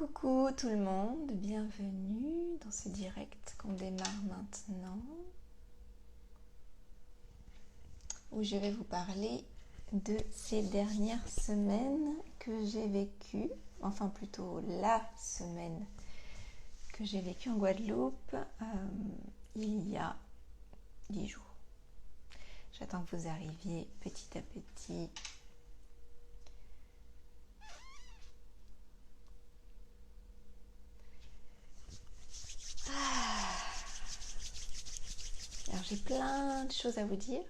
Coucou tout le monde, bienvenue dans ce direct qu'on démarre maintenant, où je vais vous parler de ces dernières semaines que j'ai vécues, enfin plutôt la semaine que j'ai vécue en Guadeloupe il y a 10 jours. J'attends que vous arriviez petit à petit. Alors j'ai plein de choses à vous dire.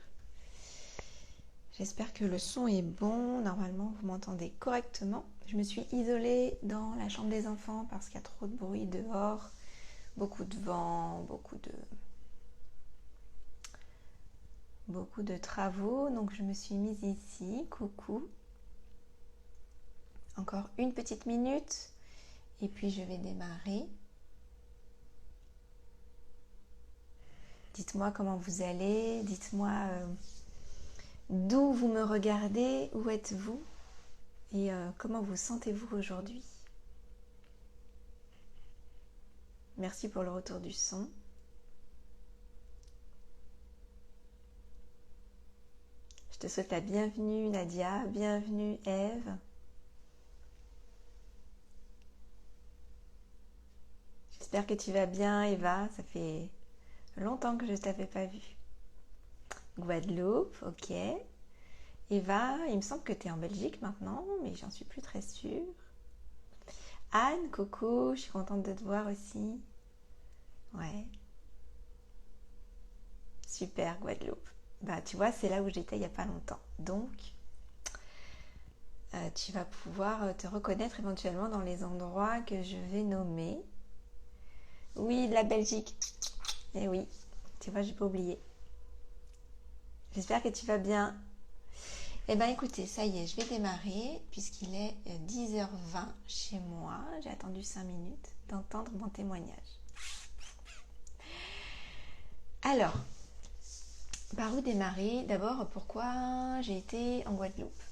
J'espère que le son est bon. Normalement, vous m'entendez correctement. Je me suis isolée dans la chambre des enfants parce qu'il y a trop de bruit dehors. Beaucoup de vent, beaucoup de travaux. Donc je me suis mise ici. Coucou. Encore une petite minute et puis je vais démarrer. Dites-moi comment vous allez. Dites-moi d'où vous me regardez, où êtes-vous et comment vous sentez-vous aujourd'hui. Merci pour le retour du son. Je te souhaite la bienvenue Nadia, bienvenue Ève. J'espère que tu vas bien Eva, ça fait longtemps que je ne t'avais pas vue. Guadeloupe, ok. Eva, il me semble que tu es en Belgique maintenant, mais j'en suis plus très sûre. Anne, coucou, je suis contente de te voir aussi. Ouais. Super, Guadeloupe. Bah, tu vois, c'est là où j'étais il n'y a pas longtemps. Donc, tu vas pouvoir te reconnaître éventuellement dans les endroits que je vais nommer. Oui, la Belgique. Eh oui, tu vois, j'ai pas oublié. J'espère que tu vas bien. Eh bien, écoutez, ça y est, je vais démarrer puisqu'il est 10h20 chez moi. J'ai attendu 5 minutes d'entendre mon témoignage. Alors, par où démarrer? D'abord, pourquoi j'ai été en Guadeloupe?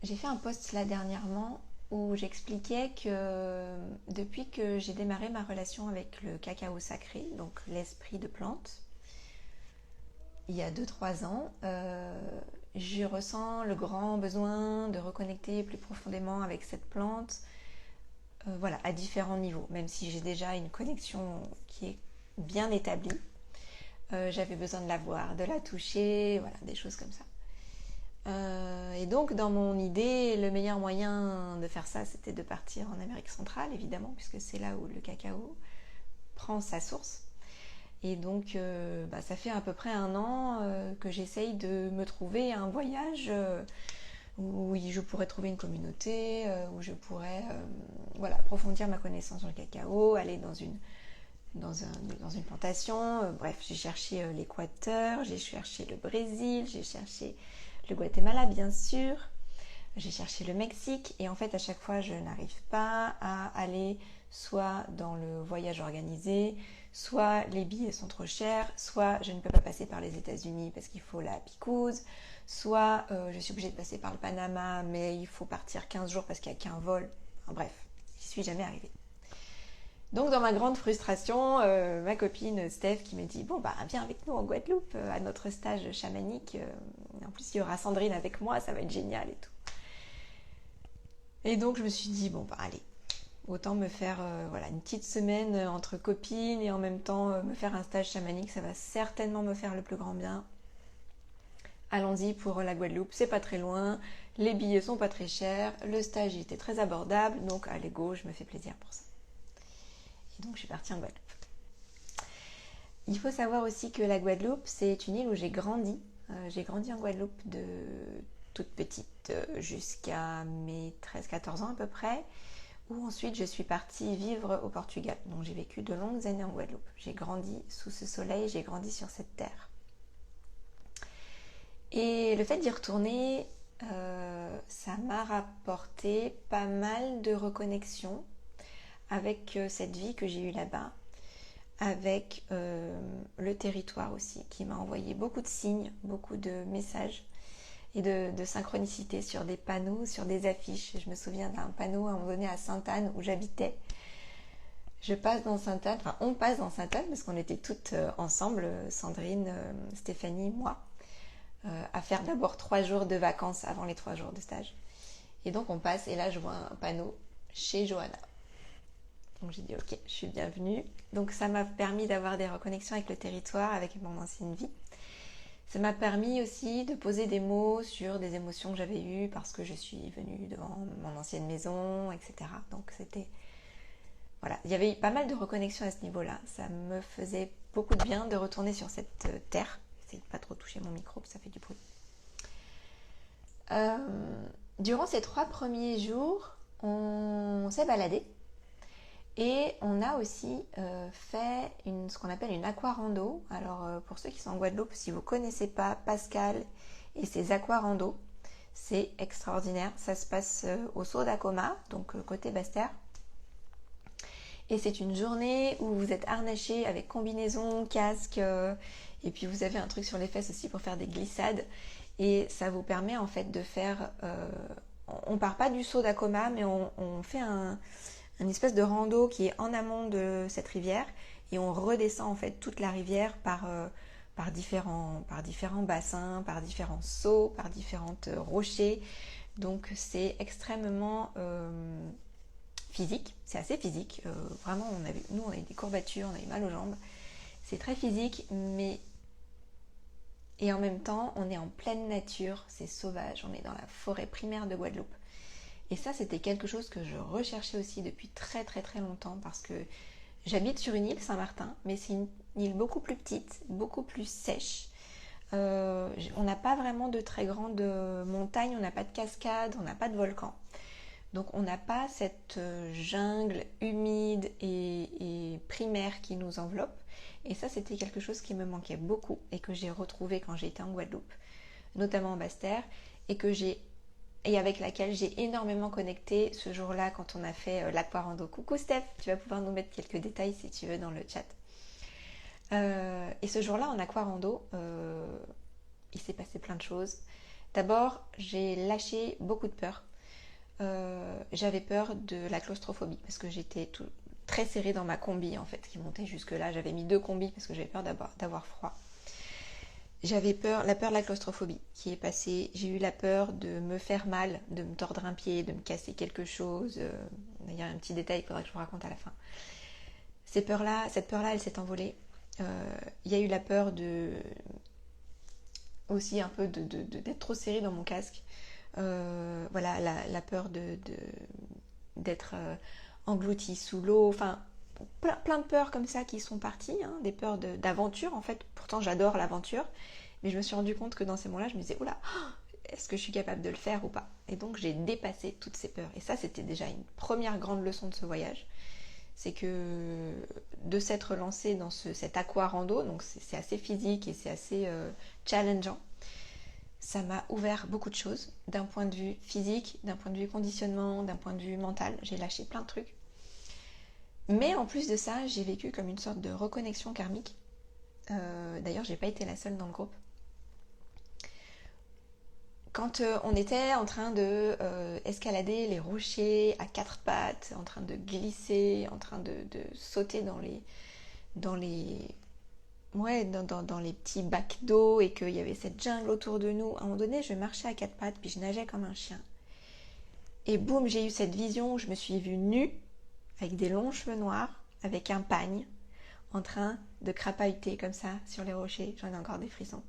J'ai fait un post là dernièrement où j'expliquais que depuis que j'ai démarré ma relation avec le cacao sacré, donc l'esprit de plante, il y a 2-3 ans, je ressens le grand besoin de reconnecter plus profondément avec cette plante, voilà, à différents niveaux, même si j'ai déjà une connexion qui est bien établie. J'avais besoin de la voir, de la toucher, voilà, des choses comme ça. Et donc dans mon idée, le meilleur moyen de faire ça, c'était de partir en Amérique centrale, évidemment, puisque c'est là où le cacao prend sa source. Et donc ça fait à peu près 1 an que j'essaye de me trouver un voyage où je pourrais trouver une communauté, où je pourrais approfondir ma connaissance sur le cacao, aller dans une plantation. Bref, j'ai cherché l'Équateur, j'ai cherché le Brésil, j'ai cherché le Guatemala bien sûr, j'ai cherché le Mexique et en fait à chaque fois je n'arrive pas à aller soit dans le voyage organisé, soit les billets sont trop chers, soit je ne peux pas passer par les États-Unis parce qu'il faut la picouse, soit je suis obligée de passer par le Panama mais il faut partir 15 jours parce qu'il n'y a qu'un vol. Enfin, bref, j'y suis jamais arrivée. Donc dans ma grande frustration, ma copine Steph qui me dit « Bon bah viens avec nous en Guadeloupe à notre stage chamanique. En plus il y aura Sandrine avec moi, ça va être génial et tout. » Et donc je me suis dit « Bon bah allez, autant me faire une petite semaine entre copines et en même temps me faire un stage chamanique, ça va certainement me faire le plus grand bien. Allons-y pour la Guadeloupe, c'est pas très loin, les billets sont pas très chers, le stage était très abordable, donc allez go, je me fais plaisir pour ça. » Et donc je suis partie en Guadeloupe. Il faut savoir aussi que la Guadeloupe, c'est une île où j'ai grandi. J'ai grandi en Guadeloupe de toute petite jusqu'à mes 13-14 ans à peu près, où ensuite je suis partie vivre au Portugal. Donc j'ai vécu de longues années en Guadeloupe. J'ai grandi sous ce soleil, j'ai grandi sur cette terre. Et le fait d'y retourner, ça m'a rapporté pas mal de reconnexion avec cette vie que j'ai eue là-bas, avec le territoire aussi, qui m'a envoyé beaucoup de signes, beaucoup de messages. et de synchronicité sur des panneaux, sur des affiches. Je me souviens d'un panneau à un moment donné à Sainte-Anne où j'habitais. Je passe dans Sainte-Anne, enfin on passe dans Sainte-Anne parce qu'on était toutes ensemble, Sandrine, Stéphanie, moi, à faire d'abord 3 jours de vacances avant les 3 jours de stage. Et donc on passe et là je vois un panneau chez Johanna. Donc j'ai dit ok, je suis bienvenue. Donc ça m'a permis d'avoir des reconnexions avec le territoire, avec mon ancienne vie. Ça m'a permis aussi de poser des mots sur des émotions que j'avais eues parce que je suis venue devant mon ancienne maison, etc. Donc c'était... Voilà, il y avait eu pas mal de reconnexions à ce niveau-là. Ça me faisait beaucoup de bien de retourner sur cette terre. J'essaie de pas trop toucher mon micro, ça fait du bruit. Durant ces 3 premiers jours, on s'est baladé. Et on a aussi fait ce qu'on appelle une aquarando. Alors pour ceux qui sont en Guadeloupe, si vous ne connaissez pas Pascal et ses aquarandos, c'est extraordinaire. Ça se passe au Saut d'Acoma, donc côté Basse-Terre. Et c'est une journée où vous êtes harnaché avec combinaison, casque, et puis vous avez un truc sur les fesses aussi pour faire des glissades. Et ça vous permet en fait de faire... on part pas du Saut d'Acoma, mais on fait une espèce de rando qui est en amont de cette rivière et on redescend en fait toute la rivière par différents bassins, par différents sauts, par différentes rochers. Donc c'est extrêmement physique, c'est assez physique. Vraiment, nous on a eu des courbatures, on a eu mal aux jambes. C'est très physique, et en même temps on est en pleine nature, c'est sauvage, on est dans la forêt primaire de Guadeloupe. Et ça, c'était quelque chose que je recherchais aussi depuis très très très longtemps parce que j'habite sur une île, Saint-Martin, mais c'est une île beaucoup plus petite, beaucoup plus sèche. On n'a pas vraiment de très grandes montagnes, on n'a pas de cascades, on n'a pas de volcans. Donc on n'a pas cette jungle humide et primaire qui nous enveloppe. Et ça, c'était quelque chose qui me manquait beaucoup et que j'ai retrouvé quand j'étais en Guadeloupe, notamment en Basse-Terre, et avec laquelle j'ai énormément connecté ce jour-là quand on a fait l'aquarando. Coucou Steph, tu vas pouvoir nous mettre quelques détails si tu veux dans le chat. Et ce jour-là en aquarando, il s'est passé plein de choses. D'abord, j'ai lâché beaucoup de peur. J'avais peur de la claustrophobie parce que j'étais très serrée dans ma combi en fait qui montait jusque là. J'avais mis 2 combis parce que j'avais peur d'avoir froid. J'avais la peur de la claustrophobie qui est passée. J'ai eu la peur de me faire mal, de me tordre un pied, de me casser quelque chose. Il y a un petit détail qu'il faudra que je vous raconte à la fin. Cette peur-là, elle s'est envolée. Il y a eu la peur aussi un peu d'être trop serrée dans mon casque. Voilà, la peur d'être engloutie sous l'eau. Enfin, plein de peurs comme ça qui sont parties, hein, des peurs d'aventure en fait. Pourtant j'adore l'aventure, mais je me suis rendu compte que dans ces moments-là je me disais oula, est-ce que je suis capable de le faire ou pas? Et donc j'ai dépassé toutes ces peurs. Et ça, c'était déjà une première grande leçon de ce voyage, c'est que de s'être lancé dans cet aquarando, donc c'est assez physique et c'est assez challengeant, ça m'a ouvert beaucoup de choses d'un point de vue physique, d'un point de vue conditionnement, d'un point de vue mental. J'ai lâché plein de trucs. Mais en plus de ça, j'ai vécu comme une sorte de reconnexion karmique. D'ailleurs, j'ai pas été la seule dans le groupe. Quand on était en train de escalader les rochers à 4 pattes, en train de glisser, en train de sauter dans les petits bacs d'eau et qu'il y avait cette jungle autour de nous, à un moment donné, je marchais à 4 pattes puis je nageais comme un chien. Et boum, j'ai eu cette vision où je me suis vue nue, avec des longs cheveux noirs, avec un pagne, en train de crapahuter comme ça sur les rochers. J'en ai encore des frissons.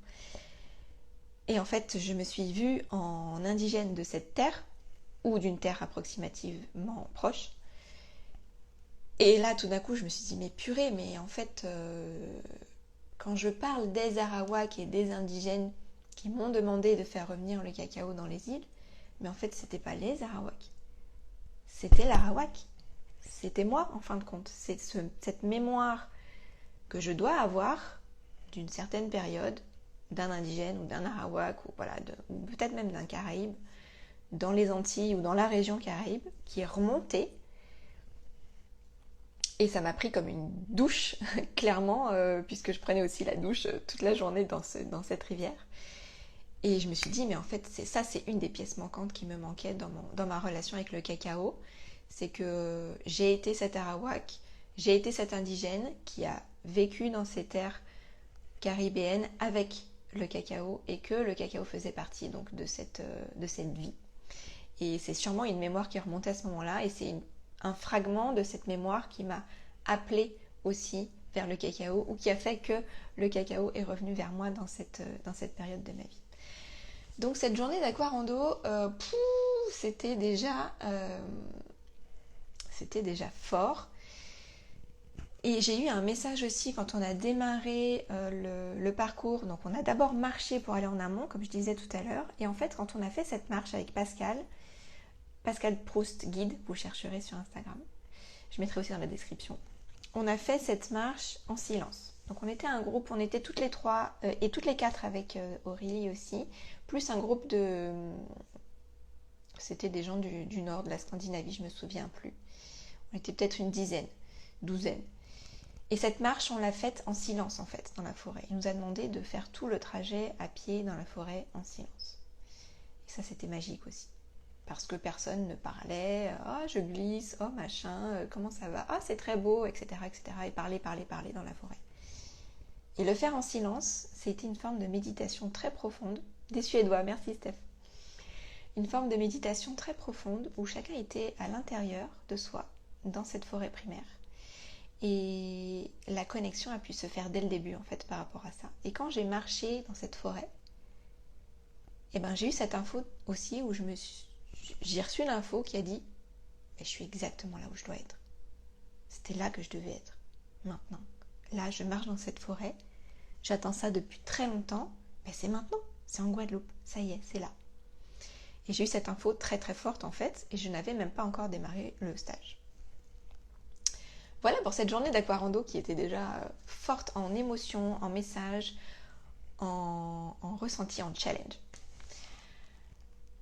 Et en fait, je me suis vue en indigène de cette terre, ou d'une terre approximativement proche. Et là, tout d'un coup, je me suis dit, mais purée, mais en fait, quand je parle des Arawaks et des indigènes qui m'ont demandé de faire revenir le cacao dans les îles, mais en fait, c'était pas les Arawaks, c'était l'Arawak. C'était moi, en fin de compte. C'est cette mémoire que je dois avoir d'une certaine période, d'un indigène ou d'un Arawak, ou peut-être même d'un Caraïbe, dans les Antilles ou dans la région Caraïbe, qui est remontée. Et ça m'a pris comme une douche, clairement, puisque je prenais aussi la douche toute la journée dans cette rivière. Et je me suis dit, mais en fait, c'est une des pièces manquantes qui me manquait dans ma relation avec le cacao. C'est que j'ai été cet Arawak, j'ai été cet indigène qui a vécu dans ces terres caribéennes avec le cacao et que le cacao faisait partie donc de cette vie. Et c'est sûrement une mémoire qui est remontée à ce moment-là et c'est un fragment de cette mémoire qui m'a appelée aussi vers le cacao ou qui a fait que le cacao est revenu vers moi dans cette période de ma vie. Donc cette journée d'aquarando, c'était déjà fort. Et j'ai eu un message aussi quand on a démarré le parcours. Donc on a d'abord marché pour aller en amont, comme je disais tout à l'heure. Et en fait, quand on a fait cette marche avec Pascal Proust guide, vous chercherez sur Instagram. Je mettrai aussi dans la description. On a fait cette marche en silence. Donc on était un groupe, on était toutes les trois et toutes les quatre avec Aurélie aussi, plus un groupe de... C'était des gens du nord, de la Scandinavie, je me souviens plus. On était peut-être une douzaine. Et cette marche, on l'a faite en silence en fait, dans la forêt. Il nous a demandé de faire tout le trajet à pied dans la forêt en silence. Et ça, c'était magique aussi. Parce que personne ne parlait, oh je glisse, oh machin, comment ça va, ah c'est très beau, etc., etc. Et parler dans la forêt. Et le faire en silence, c'était une forme de méditation très profonde. Des Suédois, merci Steph. Une forme de méditation très profonde où chacun était à l'intérieur de soi, dans cette forêt primaire. Et la connexion a pu se faire dès le début en fait par rapport à ça. Et quand j'ai marché dans cette forêt, j'ai eu cette info aussi où j'ai reçu l'info qui a dit je suis exactement là où je dois être. C'était là que je devais être, maintenant. Là, je marche dans cette forêt, j'attends ça depuis très longtemps, c'est maintenant, c'est en Guadeloupe, ça y est, c'est là. Et j'ai eu cette info très très forte en fait, et je n'avais même pas encore démarré le stage. Voilà pour cette journée d'aquarando qui était déjà forte en émotion, en message, en ressenti, en challenge.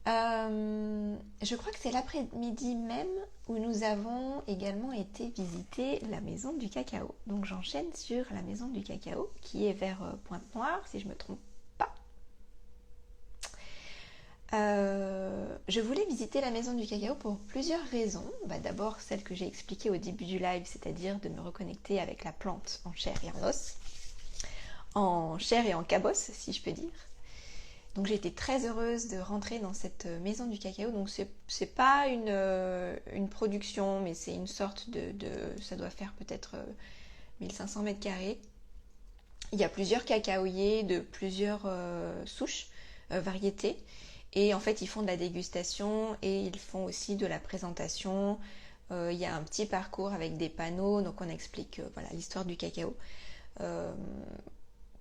Je crois que c'est l'après-midi même où nous avons également été visiter la maison du cacao. Donc j'enchaîne sur la maison du cacao qui est vers Pointe-Noire, si je ne me trompe pas. Je voulais visiter la maison du cacao pour plusieurs raisons. D'abord celle que j'ai expliquée au début du live, c'est-à-dire de me reconnecter avec la plante en chair et en os, en chair et en cabosse si je peux dire. Donc j'ai été très heureuse de rentrer dans cette maison du cacao. Donc c'est pas une production, mais c'est une sorte ça doit faire peut-être 1500 mètres carrés. Il y a plusieurs cacaoyers de plusieurs souches, variétés. Et en fait, ils font de la dégustation et ils font aussi de la présentation. Il y a un petit parcours avec des panneaux, donc on explique l'histoire du cacao.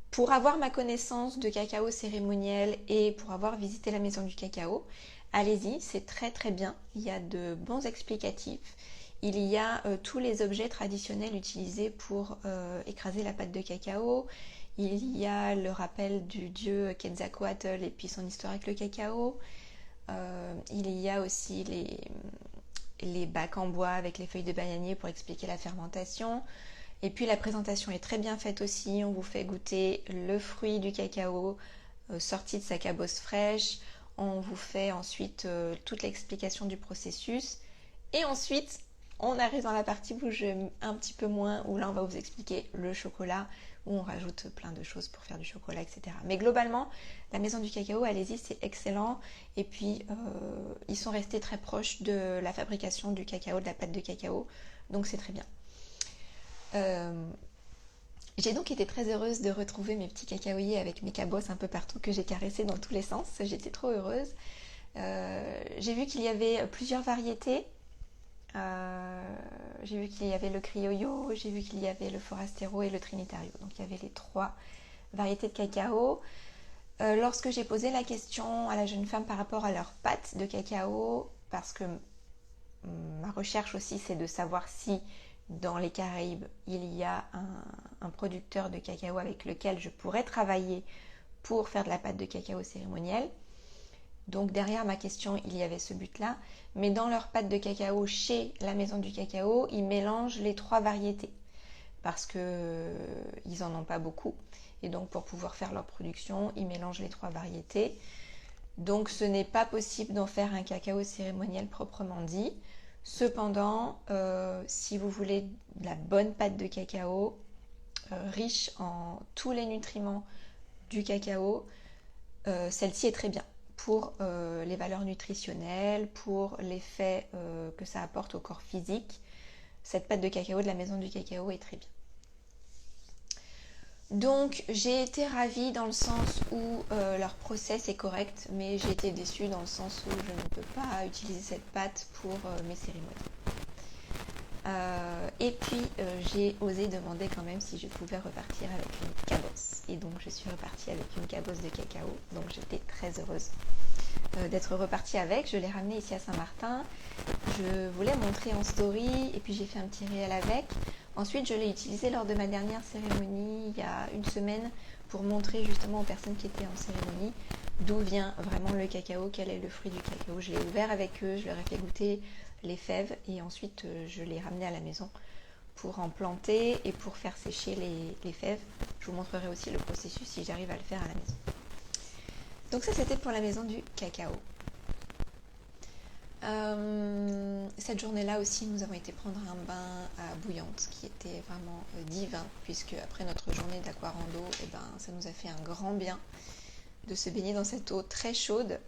Pour avoir ma connaissance de cacao cérémoniel et pour avoir visité la maison du cacao, allez-y, c'est très très bien. Il y a de bons explicatifs. Il y a tous les objets traditionnels utilisés pour écraser la pâte de cacao. Il y a le rappel du dieu Quetzalcoatl et puis son histoire avec le cacao. Il y a aussi les bacs en bois avec les feuilles de bananier pour expliquer la fermentation. Et puis la présentation est très bien faite aussi, on vous fait goûter le fruit du cacao sorti de sa cabosse fraîche, on vous fait ensuite toute l'explication du processus et ensuite on arrive dans la partie où j'aime un petit peu moins, où là on va vous expliquer le chocolat, où on rajoute plein de choses pour faire du chocolat, etc. Mais globalement, la maison du cacao, allez-y, c'est excellent. Et puis, ils sont restés très proches de la fabrication du cacao, de la pâte de cacao, donc c'est très bien. J'ai donc été très heureuse de retrouver mes petits cacaoyers avec mes cabosses un peu partout que j'ai caressés dans tous les sens. J'étais trop heureuse. J'ai vu qu'il y avait plusieurs variétés. J'ai vu qu'il y avait le Criollo, j'ai vu qu'il y avait le Forastero et le Trinitario. Donc il y avait les 3 variétés de cacao. Lorsque j'ai posé la question à la jeune femme par rapport à leur pâte de cacao, parce que ma recherche aussi c'est de savoir si dans les Caraïbes il y a un producteur de cacao avec lequel je pourrais travailler pour faire de la pâte de cacao cérémonielle. Donc derrière ma question, il y avait ce but-là. Mais dans leur pâte de cacao chez la maison du cacao, ils mélangent les 3 variétés. Parce qu'ils n'en ont pas beaucoup. Et donc pour pouvoir faire leur production, ils mélangent les 3 variétés. Donc ce n'est pas possible d'en faire un cacao cérémoniel proprement dit. Cependant, si vous voulez de la bonne pâte de cacao, riche en tous les nutriments du cacao, celle-ci est très bien pour les valeurs nutritionnelles, pour l'effet que ça apporte au corps physique. Cette pâte de cacao de la maison du cacao est très bien. Donc j'ai été ravie dans le sens où leur process est correct, mais j'ai été déçue dans le sens où je ne peux pas utiliser cette pâte pour mes cérémonies. Et puis j'ai osé demander quand même si je pouvais repartir avec une cabosse. Et donc je suis repartie avec une cabosse de cacao, donc j'étais très heureuse d'être repartie avec. Je l'ai ramenée ici à Saint-Martin. Je voulais montrer en story et puis j'ai fait un petit réel avec. Ensuite, je l'ai utilisé lors de ma dernière cérémonie il y a une semaine pour montrer justement aux personnes qui étaient en cérémonie d'où vient vraiment le cacao, quel est le fruit du cacao. Je l'ai ouvert avec eux, je leur ai fait goûter les fèves et ensuite je l'ai ramené à la maison pour en planter et pour faire sécher les fèves. Je vous montrerai aussi le processus si j'arrive à le faire à la maison. Donc ça, c'était pour la maison du cacao. Cette journée-là aussi, nous avons été prendre un bain à bouillante qui était vraiment divin, puisque après notre journée d'aquarando, ça nous a fait un grand bien de se baigner dans cette eau très chaude.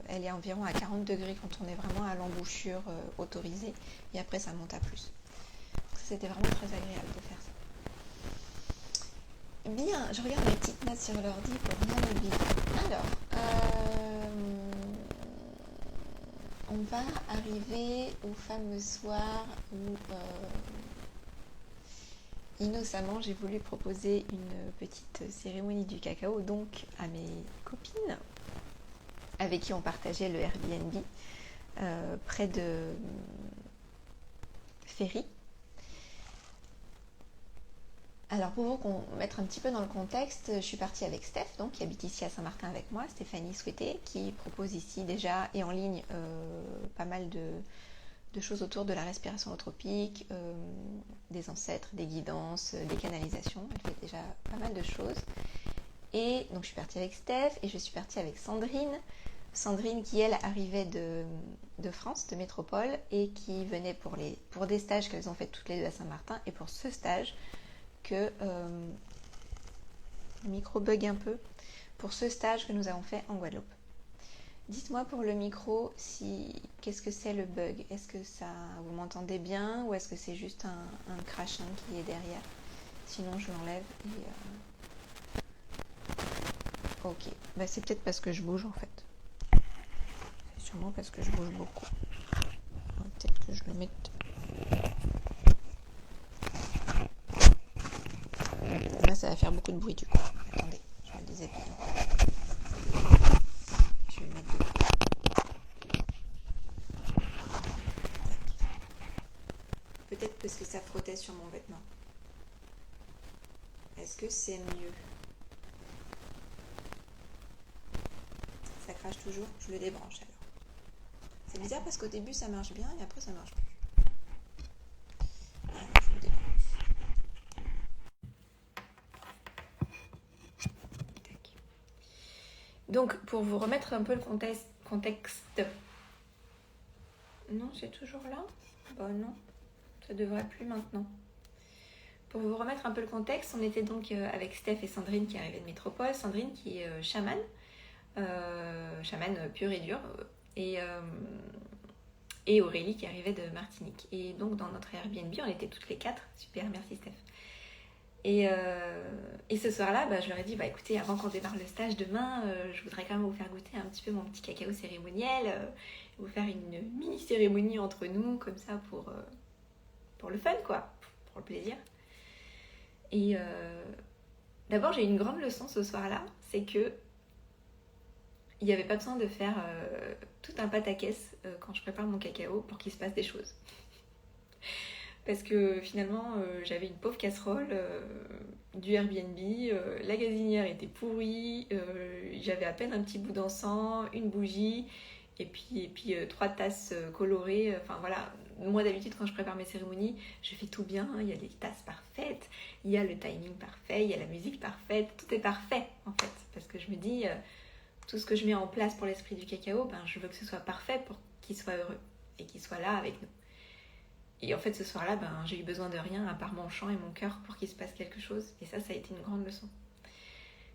Elle est environ à 40 degrés quand on est vraiment à l'embouchure autorisée, et après ça monte à plus. Donc c'était vraiment très agréable de faire ça. Bien, je regarde mes petites notes sur l'ordi pour rien oublier. Alors, on va arriver au fameux soir où innocemment j'ai voulu proposer une petite cérémonie du cacao donc à mes copines avec qui on partageait le Airbnb près de Ferry. Alors pour vous mettre un petit peu dans le contexte, je suis partie avec Steph, donc, qui habite ici à Saint-Martin avec moi, Stéphanie Souhaité, qui propose ici déjà et en ligne pas mal de choses autour de la respiration holotropique, des ancêtres, des guidances, des canalisations. Elle fait déjà pas mal de choses. Et donc je suis partie avec Steph et je suis partie avec Sandrine. Sandrine qui elle arrivait de France, de métropole, et qui venait pour des stages qu'elles ont fait toutes les deux à Saint-Martin. Et pour ce stage, le micro bug un peu, pour ce stage que nous avons fait en Guadeloupe. Dites-moi pour le micro, qu'est-ce que c'est le bug? Est-ce que vous m'entendez bien ou est-ce que c'est juste un crachin qui est derrière? Sinon je l'enlève et... Ok, c'est peut-être parce que je bouge en fait. C'est sûrement parce que je bouge beaucoup. Peut-être que je le mette... Là ça va faire beaucoup de bruit du coup. Attendez, je me déshabille. Je vais le mettre dedans. Peut-être parce que ça frottait sur mon vêtement. Est-ce que c'est mieux? Ça crache toujours? Je le débranche alors. C'est bizarre parce qu'au début ça marche bien et après ça marche plus. Alors, je le débranche. Tac. Donc pour vous remettre un peu le contexte. Non, c'est toujours là? Non. Ça devrait plus maintenant. Pour vous remettre un peu le contexte, on était donc avec Steph et Sandrine qui arrivaient de métropole. Sandrine qui est chamane pure et dure, et Aurélie qui arrivait de Martinique. Et donc dans notre Airbnb, on était toutes les 4. Super, merci Steph. Et ce soir-là, je leur ai dit, écoutez, avant qu'on démarre le stage demain, je voudrais quand même vous faire goûter un petit peu mon petit cacao cérémoniel, vous faire une mini cérémonie entre nous, comme ça, pour le fun, quoi, pour le plaisir. Et d'abord, j'ai eu une grande leçon ce soir-là, c'est que il n'y avait pas besoin de faire tout un pataquès quand je prépare mon cacao pour qu'il se passe des choses. Parce que finalement, j'avais une pauvre casserole du Airbnb, la gazinière était pourrie, j'avais à peine un petit bout d'encens, une bougie, et puis 3 tasses colorées, enfin voilà. moi d'habitude quand je prépare mes cérémonies, je fais tout bien, il y a les tasses parfaites, il y a le timing parfait, il y a la musique parfaite, tout est parfait en fait. Parce que je me dis, tout ce que je mets en place pour l'esprit du cacao, je veux que ce soit parfait pour qu'il soit heureux et qu'il soit là avec nous. Et en fait ce soir-là, j'ai eu besoin de rien à part mon chant et mon cœur pour qu'il se passe quelque chose. Et ça a été une grande leçon.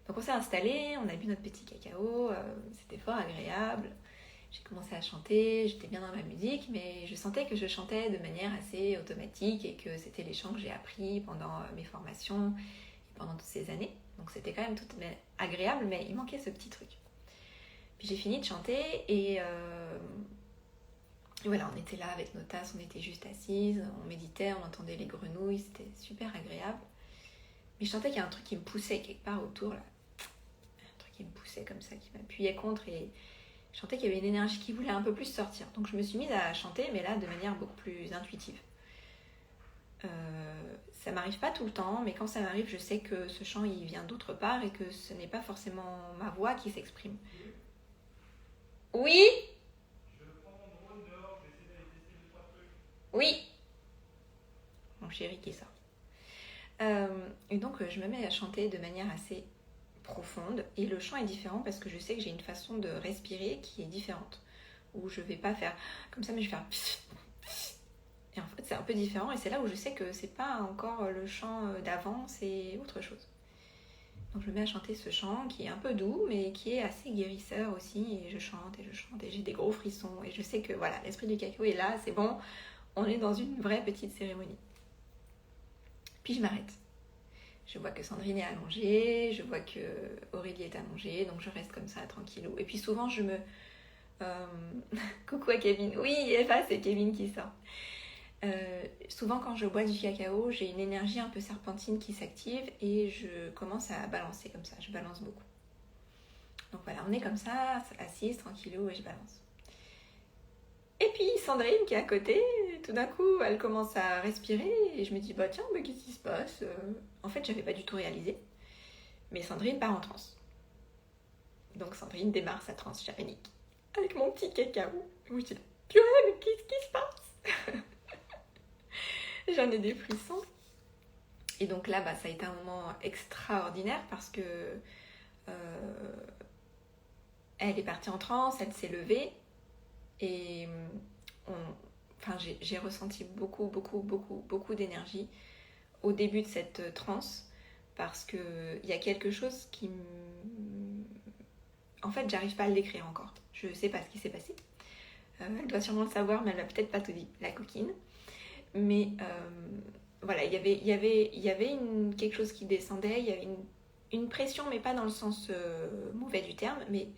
Donc on s'est installé, on a bu notre petit cacao, c'était fort agréable. J'ai commencé à chanter, j'étais bien dans ma musique, mais je sentais que je chantais de manière assez automatique et que c'était les chants que j'ai appris pendant mes formations et pendant toutes ces années. Donc c'était quand même tout agréable, mais il manquait ce petit truc. Puis j'ai fini de chanter et voilà, on était là avec nos tasses, on était juste assises, on méditait, on entendait les grenouilles, c'était super agréable. Mais je sentais qu'il y a un truc qui me poussait quelque part autour, là. Un truc qui me poussait comme ça, qui m'appuyait contre et je sentais qu'il y avait une énergie qui voulait un peu plus sortir. Donc je me suis mise à chanter, mais là de manière beaucoup plus intuitive. Ça m'arrive pas tout le temps, mais quand ça m'arrive, je sais que ce chant il vient d'autre part et que ce n'est pas forcément ma voix qui s'exprime. Oui ? Je prends mon drone dehors, je vais essayer d'aller tester 2-3 trucs. Oui. Mon chéri qui sort. Et donc je me mets à chanter de manière assez profonde et le chant est différent parce que je sais que j'ai une façon de respirer qui est différente où je vais pas faire comme ça mais je vais faire et en fait c'est un peu différent et c'est là où je sais que c'est pas encore le chant d'avant, c'est autre chose. Donc je me mets à chanter ce chant qui est un peu doux mais qui est assez guérisseur aussi et je chante et j'ai des gros frissons et je sais que voilà, l'esprit du cacao est là, c'est bon, on est dans une vraie petite cérémonie. Puis je m'arrête. Je vois que Sandrine est allongée, je vois que Aurélie est allongée, donc je reste comme ça, tranquillou. Et puis souvent, je me... Coucou à Kevin. Oui, Eva, c'est Kevin qui sort. Souvent, quand je bois du cacao, j'ai une énergie un peu serpentine qui s'active et je commence à balancer comme ça. Je balance beaucoup. Donc voilà, on est comme ça, assise, tranquillou, et je balance. Et puis Sandrine qui est à côté, tout d'un coup elle commence à respirer et je me dis tiens, qu'est-ce qui se passe ? En fait j'avais pas du tout réalisé, mais Sandrine part en transe. Donc Sandrine démarre sa transe chamanique avec mon petit cacao. Et moi je dis purée, mais qu'est-ce qui se passe ? J'en ai des frissons. Et donc là ça a été un moment extraordinaire parce que elle est partie en transe, elle s'est levée. Et j'ai ressenti beaucoup d'énergie au début de cette transe parce qu'il y a quelque chose qui en fait j'arrive pas à le décrire encore, je sais pas ce qui s'est passé. Elle doit sûrement le savoir mais elle m'a peut-être pas tout dit, la coquine. Mais voilà, il y avait quelque chose qui descendait, il y avait une pression mais pas dans le sens mauvais du terme, mais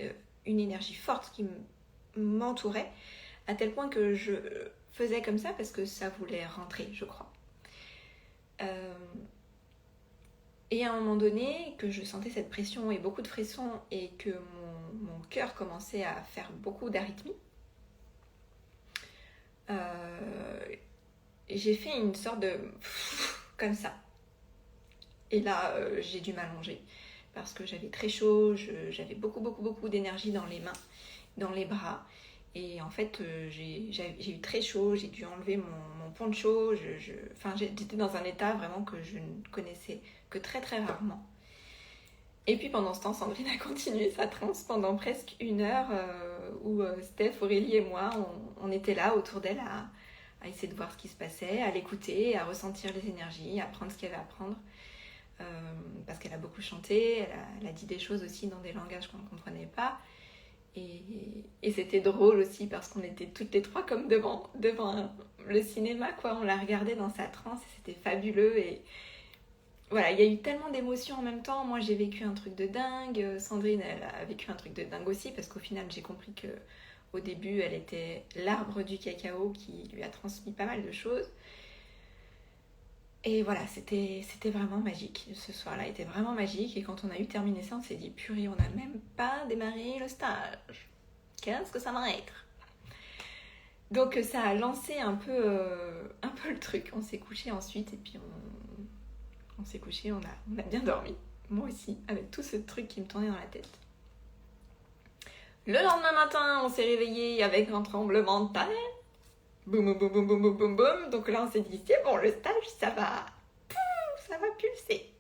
une énergie forte qui m'entourait à tel point que je faisais comme ça parce que ça voulait rentrer, je crois. Et à un moment donné, que je sentais cette pression et beaucoup de frissons et que mon cœur commençait à faire beaucoup d'arythmies, j'ai fait une sorte de comme ça. Et là, j'ai dû m'allonger parce que j'avais très chaud, j'avais beaucoup d'énergie dans les mains, dans les bras. Et en fait, j'ai eu très chaud, j'ai dû enlever mon poncho. J'étais dans un état vraiment que je ne connaissais que très très rarement. Et puis pendant ce temps, Sandrine a continué sa transe pendant presque 1 heure où Steph, Aurélie et moi, on était là autour d'elle à essayer de voir ce qui se passait, à l'écouter, à ressentir les énergies, à prendre ce qu'il y avait à prendre. Parce qu'elle a beaucoup chanté, elle a dit des choses aussi dans des langages qu'on ne comprenait pas. Et c'était drôle aussi parce qu'on était toutes les trois comme devant le cinéma, quoi. On la regardait dans sa transe et c'était fabuleux. Et voilà, il y a eu tellement d'émotions en même temps. Moi, j'ai vécu un truc de dingue. Sandrine, elle a vécu un truc de dingue aussi parce qu'au final, j'ai compris que au début, elle était l'arbre du cacao qui lui a transmis pas mal de choses. Et voilà, c'était vraiment magique. Ce soir-là était vraiment magique. Et quand on a eu terminé ça, on s'est dit, purée, on n'a même pas démarré le stage. Qu'est-ce que ça va être ? Donc ça a lancé un peu le truc. On s'est couché ensuite et puis on s'est couché, on a bien dormi. Moi aussi, avec tout ce truc qui me tournait dans la tête. Le lendemain matin, on s'est réveillé avec un tremblement de terre. boum, boum, boum, boum, boum, boum, boum. Donc là, on s'est dit, c'est bon, le stage, ça va pulser.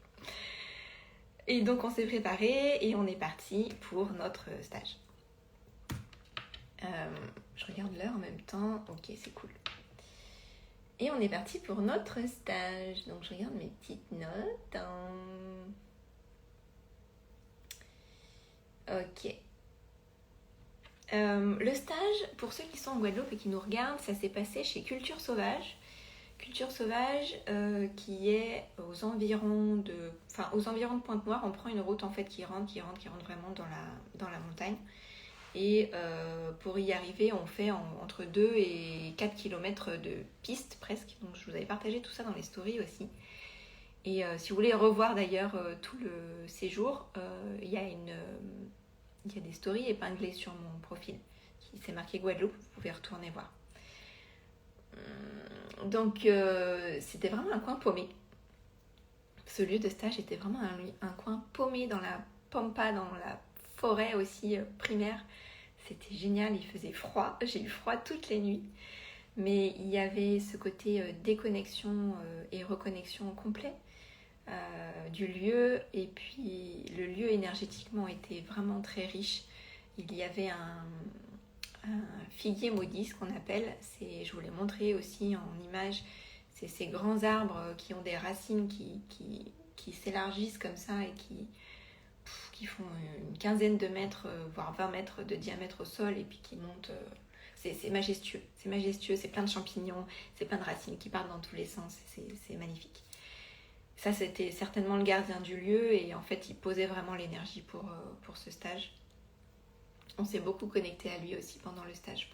Et donc, on s'est préparé et on est parti pour notre stage. Je regarde l'heure en même temps. Ok, c'est cool. Et on est parti pour notre stage. Donc, je regarde mes petites notes. Ok. Le stage, pour ceux qui sont en Guadeloupe et qui nous regardent, ça s'est passé chez Culture Sauvage. Culture Sauvage qui est aux environs de Pointe-Noire. On prend une route en fait qui rentre vraiment dans la montagne. Et pour y arriver, on fait entre 2 et 4 km de piste presque. Donc je vous avais partagé tout ça dans les stories aussi. Et si vous voulez revoir d'ailleurs tout le séjour, il y a des stories épinglées sur mon profil. C'est marqué Guadeloupe, vous pouvez retourner voir. Donc c'était vraiment un coin paumé. Ce lieu de stage était vraiment un coin paumé dans la pampa, dans la forêt aussi primaire. C'était génial, il faisait froid. J'ai eu froid toutes les nuits. Mais il y avait ce côté déconnexion et reconnexion complet du lieu. Et puis le lieu énergétiquement était vraiment très riche. Il y avait un figuier maudit, ce qu'on appelle. Je vous l'ai montré aussi en image. C'est ces grands arbres qui ont des racines qui s'élargissent comme ça et qui font une quinzaine de mètres, voire 20 mètres de diamètre au sol et puis qui montent. C'est majestueux, c'est plein de champignons, c'est plein de racines qui partent dans tous les sens, c'est magnifique. Ça, c'était certainement le gardien du lieu et en fait, il posait vraiment l'énergie pour ce stage. On s'est beaucoup connecté à lui aussi pendant le stage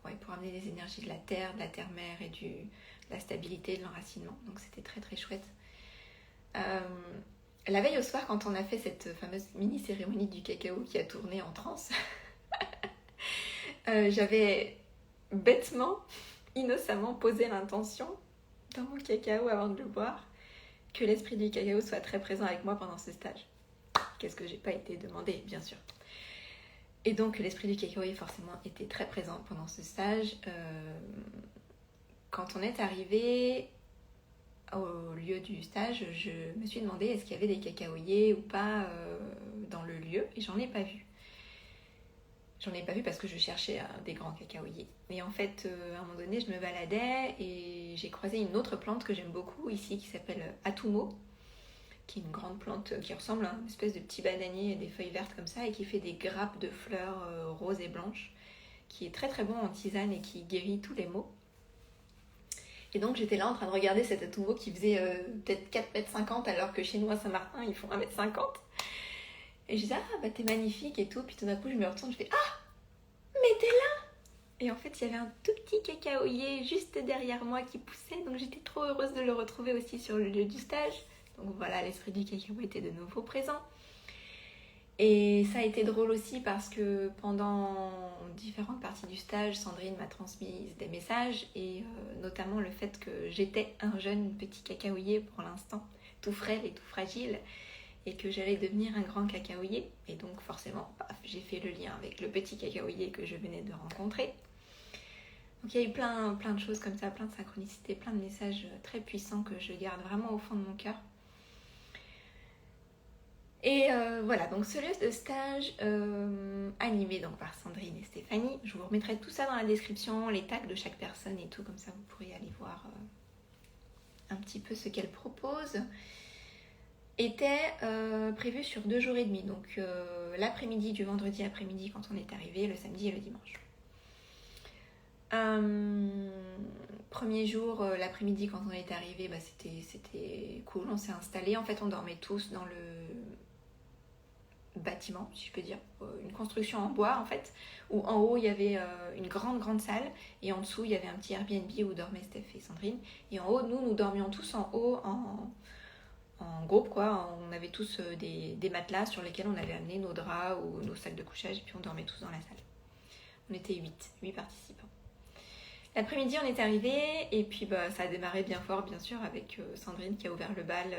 pour amener les énergies de la terre-mère et de la stabilité, de l'enracinement. Donc c'était très très chouette. La veille au soir, quand on a fait cette fameuse mini-cérémonie du cacao qui a tourné en transe, j'avais bêtement, innocemment posé l'intention dans mon cacao avant de le boire que l'esprit du cacao soit très présent avec moi pendant ce stage. Qu'est-ce que j'ai pas été demandé, bien sûr. Et donc l'esprit du cacao a forcément été très présent pendant ce stage. Quand on est arrivé au lieu du stage, je me suis demandé est-ce qu'il y avait des cacaoyers ou pas dans le lieu, et j'en ai pas vu. J'en ai pas vu parce que je cherchais des grands cacaoyers. Et en fait, à un moment donné, je me baladais et j'ai croisé une autre plante que j'aime beaucoup ici qui s'appelle Atumo, qui est une grande plante qui ressemble à une espèce de petit bananier et des feuilles vertes comme ça et qui fait des grappes de fleurs roses et blanches, qui est très très bon en tisane et qui guérit tous les maux. Et donc j'étais là en train de regarder cet Atumo qui faisait peut-être 4,50 m alors que chez nous à Saint-Martin ils font 1,50 m. Et je disais ah bah t'es magnifique et tout, puis tout d'un coup je me retourne, je fais ah mais t'es là. Et en fait il y avait un tout petit cacaoyer juste derrière moi qui poussait, donc j'étais trop heureuse de le retrouver aussi sur le lieu du stage. Donc voilà, l'esprit du cacao était de nouveau présent. Et ça a été drôle aussi parce que pendant différentes parties du stage, Sandrine m'a transmis des messages et notamment le fait que j'étais un jeune petit cacaoyer pour l'instant, tout frêle et tout fragile, et que j'allais devenir un grand cacaoyer. Et donc forcément, paf, j'ai fait le lien avec le petit cacaoyer que je venais de rencontrer. Donc il y a eu plein de choses comme ça, plein de synchronicités, plein de messages très puissants que je garde vraiment au fond de mon cœur. Et voilà, donc ce lieu de stage animé donc par Sandrine et Stéphanie, je vous remettrai tout ça dans la description, les tags de chaque personne et tout, comme ça vous pourrez aller voir un petit peu ce qu'elle propose. Était prévu sur 2 jours et demi, donc l'après-midi du vendredi après-midi quand on est arrivé, le samedi et le dimanche. Premier jour, l'après-midi quand on est arrivé, bah, c'était cool, on s'est installés, en fait on dormait tous dans le bâtiment, si je peux dire, une construction en bois en fait, où en haut il y avait une grande salle et en dessous il y avait un petit Airbnb où dormaient Steph et Sandrine, et en haut nous dormions tous en haut en groupe quoi, on avait tous des matelas sur lesquels on avait amené nos draps ou nos sacs de couchage et puis on dormait tous dans la salle. On était 8 participants. L'après-midi on est arrivés et puis bah, ça a démarré bien fort bien sûr avec Sandrine qui a ouvert le bal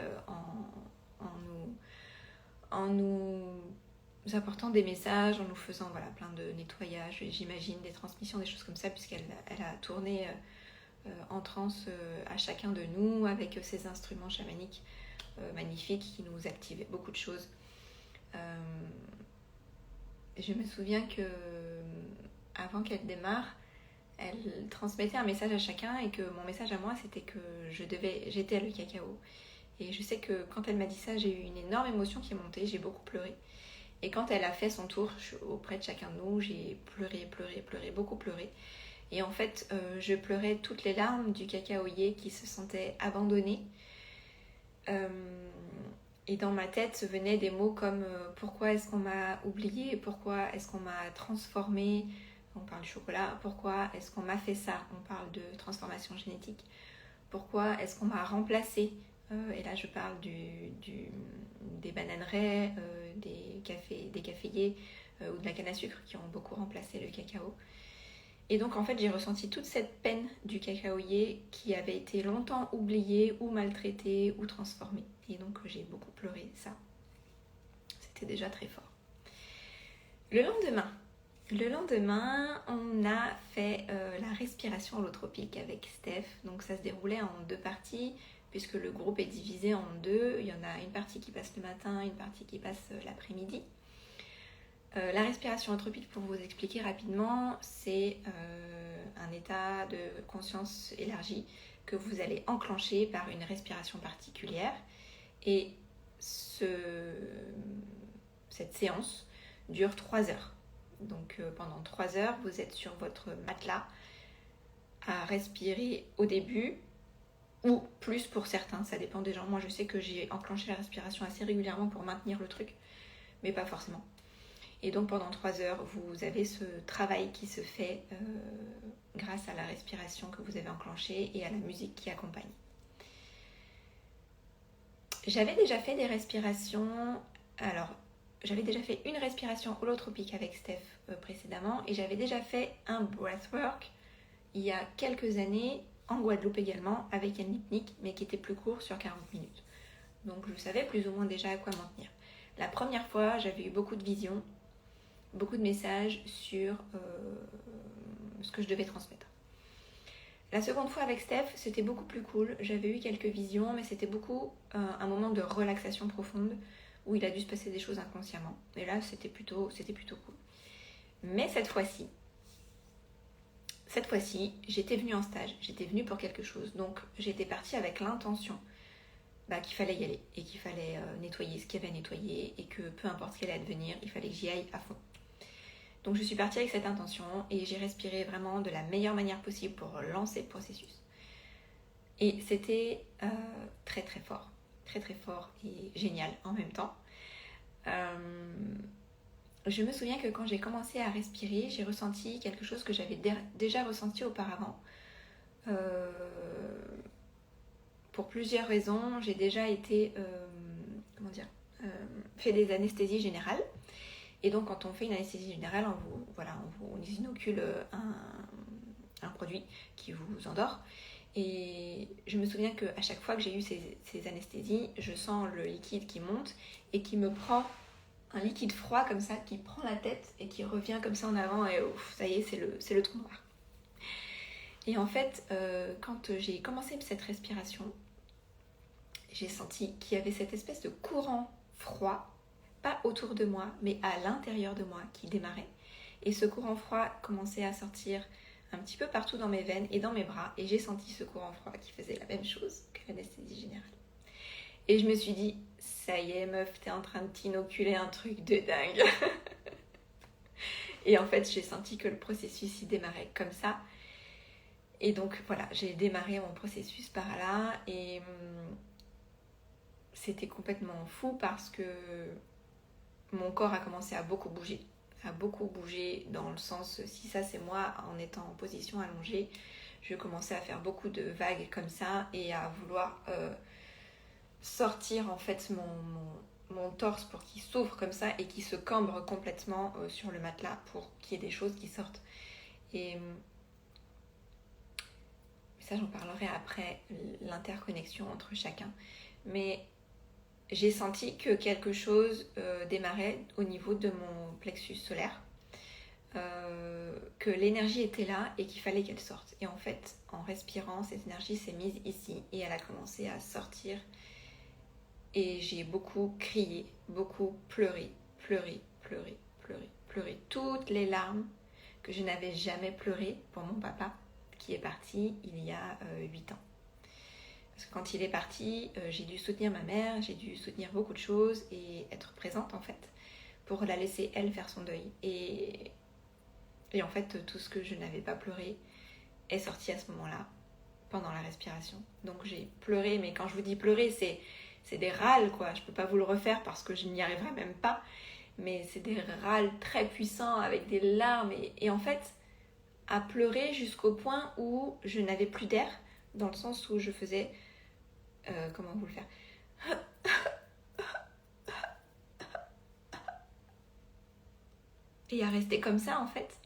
en nous apportant des messages, en nous faisant voilà, plein de nettoyages, j'imagine, des transmissions, des choses comme ça, puisqu'elle a tourné en transe à chacun de nous avec ses instruments chamaniques magnifiques qui nous activaient beaucoup de choses. Je me souviens que avant qu'elle démarre, elle transmettait un message à chacun et que mon message à moi c'était que j'étais le cacao. Et je sais que quand elle m'a dit ça, j'ai eu une énorme émotion qui est montée, j'ai beaucoup pleuré. Et quand elle a fait son tour auprès de chacun de nous, j'ai pleuré, beaucoup pleuré. Et en fait, je pleurais toutes les larmes du cacaoyer qui se sentait abandonné. Et dans ma tête venaient des mots comme pourquoi est-ce qu'on m'a oublié, pourquoi est-ce qu'on m'a transformé, on parle du chocolat, pourquoi est-ce qu'on m'a fait ça, on parle de transformation génétique, pourquoi est-ce qu'on m'a remplacé, et là je parle des bananeraies, des caféiers ou de la canne à sucre qui ont beaucoup remplacé le cacao. Et donc en fait j'ai ressenti toute cette peine du cacaoyer qui avait été longtemps oublié ou maltraité ou transformé. Et donc j'ai beaucoup pleuré ça. C'était déjà très fort. Le lendemain, on a fait la respiration holotropique avec Steph. Donc ça se déroulait en 2 parties puisque le groupe est divisé en 2. Il y en a une partie qui passe le matin, une partie qui passe l'après-midi. La respiration holotropique, pour vous expliquer rapidement, c'est un état de conscience élargie que vous allez enclencher par une respiration particulière. Et cette séance dure 3 heures. Donc pendant 3 heures, vous êtes sur votre matelas à respirer au début, ou plus pour certains, ça dépend des gens. Moi je sais que j'ai enclenché la respiration assez régulièrement pour maintenir le truc, mais pas forcément. Et donc pendant 3 heures, vous avez ce travail qui se fait grâce à la respiration que vous avez enclenchée et à la musique qui accompagne. J'avais déjà fait des respirations, j'avais déjà fait une respiration holotropique avec Steph précédemment et j'avais déjà fait un breathwork il y a quelques années en Guadeloupe également avec Yann Lipnik, mais qui était plus court sur 40 minutes. Donc je savais plus ou moins déjà à quoi m'en tenir. La première fois, j'avais eu beaucoup de visions, beaucoup de messages sur ce que je devais transmettre. La seconde fois avec Steph, c'était beaucoup plus cool. J'avais eu quelques visions, mais c'était beaucoup un moment de relaxation profonde où il a dû se passer des choses inconsciemment. Et là, c'était plutôt cool. Mais cette fois-ci, j'étais venue en stage, j'étais venue pour quelque chose. Donc, j'étais partie avec l'intention qu'il fallait y aller et qu'il fallait nettoyer ce qu'il y avait à nettoyer et que peu importe ce qu'elle allait advenir, il fallait que j'y aille à fond. Donc je suis partie avec cette intention et j'ai respiré vraiment de la meilleure manière possible pour lancer le processus. Et c'était très très fort et génial en même temps. Je me souviens que quand j'ai commencé à respirer, j'ai ressenti quelque chose que j'avais déjà ressenti auparavant. Pour plusieurs raisons, j'ai déjà été fait des anesthésies générales. Et donc, quand on fait une anesthésie générale, on vous inocule un produit qui vous endort. Et je me souviens qu'à chaque fois que j'ai eu ces anesthésies, je sens le liquide qui monte et qui me prend un liquide froid comme ça, qui prend la tête et qui revient comme ça en avant. Et ouf, ça y est, c'est le trou noir. Et en fait, quand j'ai commencé cette respiration, j'ai senti qu'il y avait cette espèce de courant froid, pas autour de moi, mais à l'intérieur de moi qui démarrait. Et ce courant froid commençait à sortir un petit peu partout dans mes veines et dans mes bras. Et j'ai senti ce courant froid qui faisait la même chose que l'anesthésie générale. Et je me suis dit, ça y est meuf, t'es en train de t'inoculer un truc de dingue. Et en fait, j'ai senti que le processus y démarrait comme ça. Et donc voilà, j'ai démarré mon processus par là. Et c'était complètement fou parce que mon corps a commencé à beaucoup bouger dans le sens, si ça c'est moi en étant en position allongée, je commençais à faire beaucoup de vagues comme ça et à vouloir sortir en fait mon torse pour qu'il s'ouvre comme ça et qu'il se cambre complètement sur le matelas pour qu'il y ait des choses qui sortent. Et ça j'en parlerai après, l'interconnexion entre chacun. Mais j'ai senti que quelque chose démarrait au niveau de mon plexus solaire, que l'énergie était là et qu'il fallait qu'elle sorte. Et en fait, en respirant, cette énergie s'est mise ici et elle a commencé à sortir. Et j'ai beaucoup crié, beaucoup pleuré, pleuré, pleuré, pleuré, pleuré. Toutes les larmes que je n'avais jamais pleurées pour mon papa, qui est parti il y a 8 ans. Parce que quand il est parti, j'ai dû soutenir ma mère, j'ai dû soutenir beaucoup de choses et être présente en fait, pour la laisser elle faire son deuil. Et en fait, tout ce que je n'avais pas pleuré est sorti à ce moment-là, pendant la respiration. Donc j'ai pleuré, mais quand je vous dis pleurer, c'est des râles, quoi. Je peux pas vous le refaire parce que je n'y arriverai même pas. Mais c'est des râles très puissants avec des larmes. Et en fait, à pleurer jusqu'au point où je n'avais plus d'air, dans le sens où je faisais... comment vous le faire et à rester comme ça, en fait.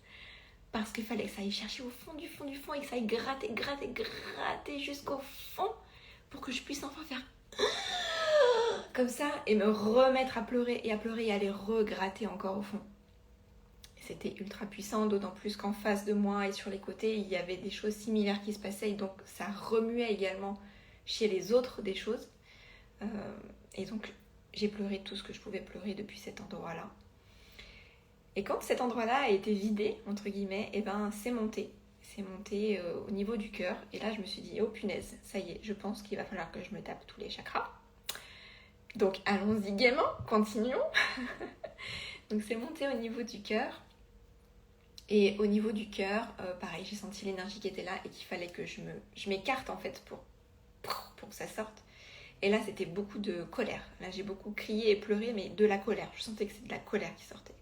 Parce qu'il fallait que ça aille chercher au fond du fond du fond et que ça aille gratter, gratter, gratter jusqu'au fond pour que je puisse enfin faire... comme ça et me remettre à pleurer et aller regratter encore au fond. C'était ultra puissant, d'autant plus qu'en face de moi et sur les côtés, il y avait des choses similaires qui se passaient, et donc ça remuait également chez les autres des choses. Et donc j'ai pleuré tout ce que je pouvais pleurer depuis cet endroit-là. Et quand cet endroit-là a été vidé, entre guillemets, et ben c'est monté. C'est monté au niveau du cœur. Et là, je me suis dit, oh punaise, ça y est, je pense qu'il va falloir que je me tape tous les chakras. Donc allons-y gaiement, continuons. Donc c'est monté au niveau du cœur. Et au niveau du cœur, pareil, j'ai senti l'énergie qui était là et qu'il fallait que je m'écarte en fait pour que ça sorte. Et là, c'était beaucoup de colère. Là, j'ai beaucoup crié et pleuré, mais de la colère. Je sentais que c'était de la colère qui sortait.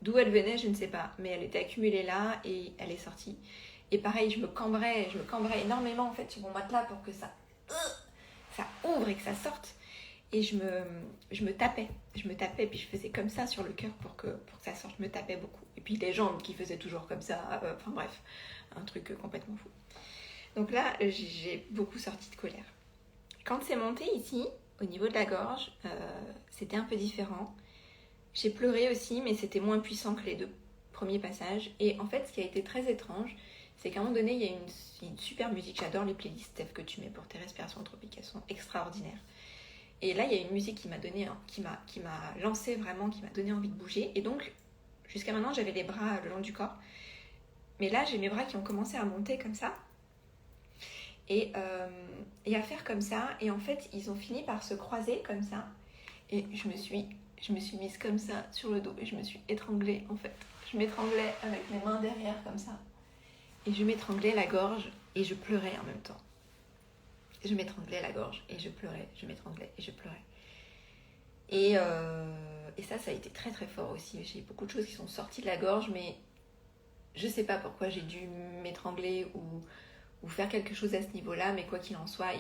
D'où elle venait, je ne sais pas, mais elle était accumulée là et elle est sortie. Et pareil, je me cambrais énormément en fait sur mon matelas pour que ça ouvre et que ça sorte. Et je me tapais, puis je faisais comme ça sur le cœur pour que ça sorte, je me tapais beaucoup. Et puis les jambes qui faisaient toujours comme ça, enfin bref, un truc complètement fou. Donc là, j'ai beaucoup sorti de colère. Quand c'est monté ici, au niveau de la gorge, c'était un peu différent. J'ai pleuré aussi, mais c'était moins puissant que les 2 premiers passages. Et en fait, ce qui a été très étrange, c'est qu'à un moment donné, il y a une super musique. J'adore les playlists Steph que tu mets pour tes respirations anthropiques, elles sont extraordinaires. Et là, il y a une musique qui m'a donné, qui m'a lancé vraiment, qui m'a donné envie de bouger. Et donc, jusqu'à maintenant, j'avais les bras le long du corps. Mais là, j'ai mes bras qui ont commencé à monter comme ça. Et à faire comme ça. Et en fait, ils ont fini par se croiser comme ça. Et je me suis mise comme ça sur le dos. Et je me suis étranglée, en fait. Je m'étranglais avec mes mains derrière comme ça. Et je m'étranglais la gorge. Et je pleurais en même temps. Je m'étranglais la gorge et je pleurais, je m'étranglais et je pleurais. Et ça a été très très fort aussi. J'ai beaucoup de choses qui sont sorties de la gorge, mais je sais pas pourquoi j'ai dû m'étrangler ou faire quelque chose à ce niveau-là, mais quoi qu'il en soit,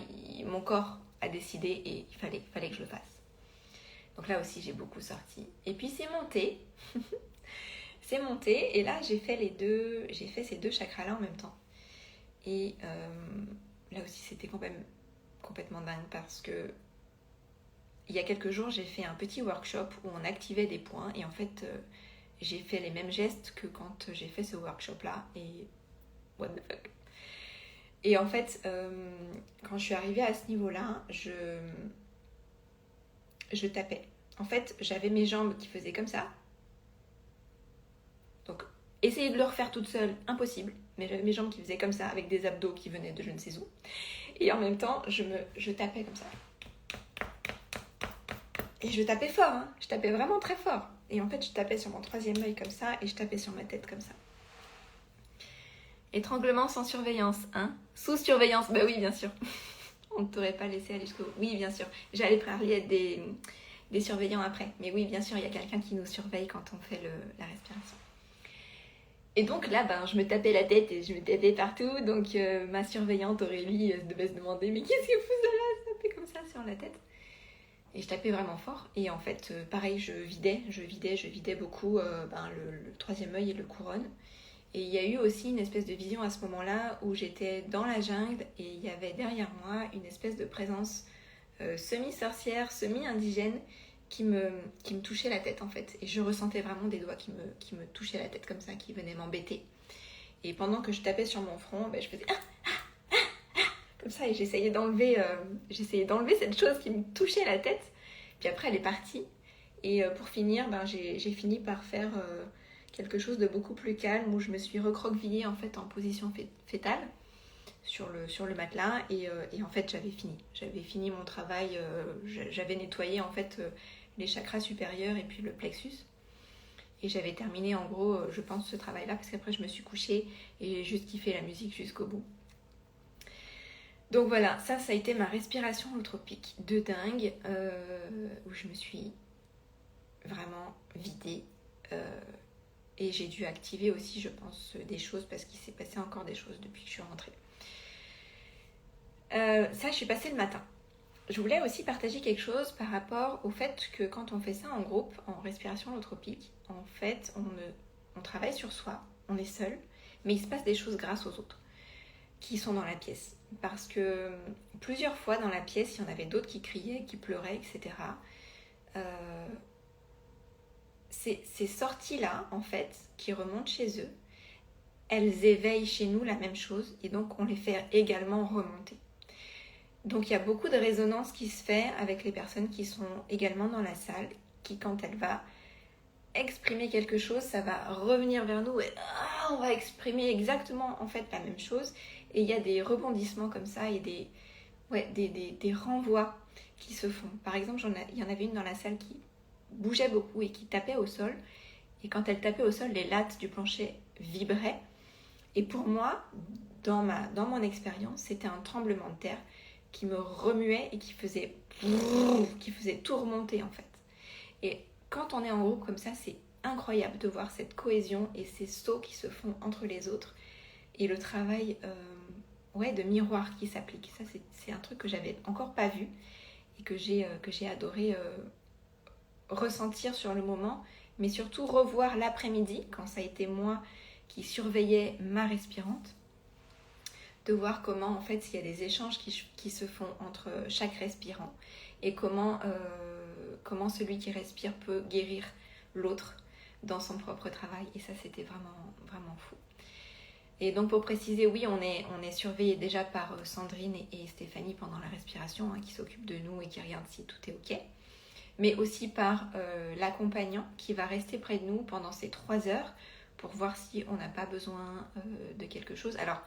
mon corps a décidé et il fallait que je le fasse. Donc là aussi, j'ai beaucoup sorti. Et puis c'est monté. C'est monté et là, j'ai fait ces 2 chakras-là en même temps. Et là aussi, c'était quand même complètement dingue parce que il y a quelques jours, j'ai fait un petit workshop où on activait des points et en fait, j'ai fait les mêmes gestes que quand j'ai fait ce workshop-là et what the fuck. Et en fait, quand je suis arrivée à ce niveau-là, je tapais. En fait, j'avais mes jambes qui faisaient comme ça. Donc, essayer de le refaire toute seule, impossible. Mais j'avais mes jambes qui faisaient comme ça, avec des abdos qui venaient de je ne sais où. Et en même temps, je tapais comme ça. Et je tapais fort, hein. Je tapais vraiment très fort. Et en fait, je tapais sur mon 3e œil comme ça, et je tapais sur ma tête comme ça. Étranglement sans surveillance, hein. Sous surveillance, bah oui, bien sûr. On ne t'aurait pas laissé aller jusqu'au... Oui, bien sûr. J'allais parler des surveillants après. Mais oui, bien sûr, il y a quelqu'un qui nous surveille quand on fait la respiration. Et donc là, je me tapais la tête et je me tapais partout. Donc ma surveillante Aurélie devait se demander « Mais qu'est-ce que vous allez taper comme ça sur la tête ?» Et je tapais vraiment fort. Et en fait, pareil, je vidais beaucoup le 3e œil et le couronne. Et il y a eu aussi une espèce de vision à ce moment-là où j'étais dans la jungle et il y avait derrière moi une espèce de présence semi-sorcière, semi-indigène qui me touchait la tête en fait. Et je ressentais vraiment des doigts qui me touchaient la tête comme ça, qui venaient m'embêter. Et pendant que je tapais sur mon front, je faisais comme ça et j'essayais d'enlever cette chose qui me touchait la tête. Puis après elle est partie. Et pour finir, j'ai fini par faire quelque chose de beaucoup plus calme où je me suis recroquevillée en fait en position fétale sur le matelas et en fait j'avais fini mon travail, j'avais nettoyé en fait les chakras supérieurs et puis le plexus et j'avais terminé en gros je pense ce travail là parce qu'après je me suis couchée et j'ai juste kiffé la musique jusqu'au bout. Donc voilà, ça a été ma respiration holotropique de dingue où je me suis vraiment vidée et j'ai dû activer aussi je pense des choses parce qu'il s'est passé encore des choses depuis que je suis rentrée. Ça, je suis passée le matin. Je voulais aussi partager quelque chose par rapport au fait que quand on fait ça en groupe, en respiration holotropique, en fait, on travaille sur soi, on est seul, mais il se passe des choses grâce aux autres qui sont dans la pièce. Parce que plusieurs fois dans la pièce, il y en avait d'autres qui criaient, qui pleuraient, etc. Ces sorties-là, en fait, qui remontent chez eux, elles éveillent chez nous la même chose et donc on les fait également remonter. Donc il y a beaucoup de résonance qui se fait avec les personnes qui sont également dans la salle, qui quand elle va exprimer quelque chose, ça va revenir vers nous et on va exprimer exactement en fait la même chose. Et il y a des rebondissements comme ça et des renvois qui se font. Par exemple, il y en avait une dans la salle qui bougeait beaucoup et qui tapait au sol. Et quand elle tapait au sol, les lattes du plancher vibraient. Et pour moi, dans mon expérience, c'était un tremblement de terre qui me remuait et qui faisait tout remonter en fait. Et quand on est en groupe comme ça, c'est incroyable de voir cette cohésion et ces sauts qui se font entre les autres et le travail de miroir qui s'applique. Ça, c'est un truc que j'avais encore pas vu et que j'ai adoré ressentir sur le moment, mais surtout revoir l'après-midi quand ça a été moi qui surveillais ma respirante, de voir comment en fait il y a des échanges qui se font entre chaque respirant et comment celui qui respire peut guérir l'autre dans son propre travail. Et ça, c'était vraiment, vraiment fou. Et donc pour préciser, oui, on est surveillé déjà par Sandrine et Stéphanie pendant la respiration, qui s'occupent de nous et qui regardent si tout est ok, mais aussi par l'accompagnant qui va rester près de nous pendant ces 3 heures pour voir si on n'a pas besoin de quelque chose. Alors,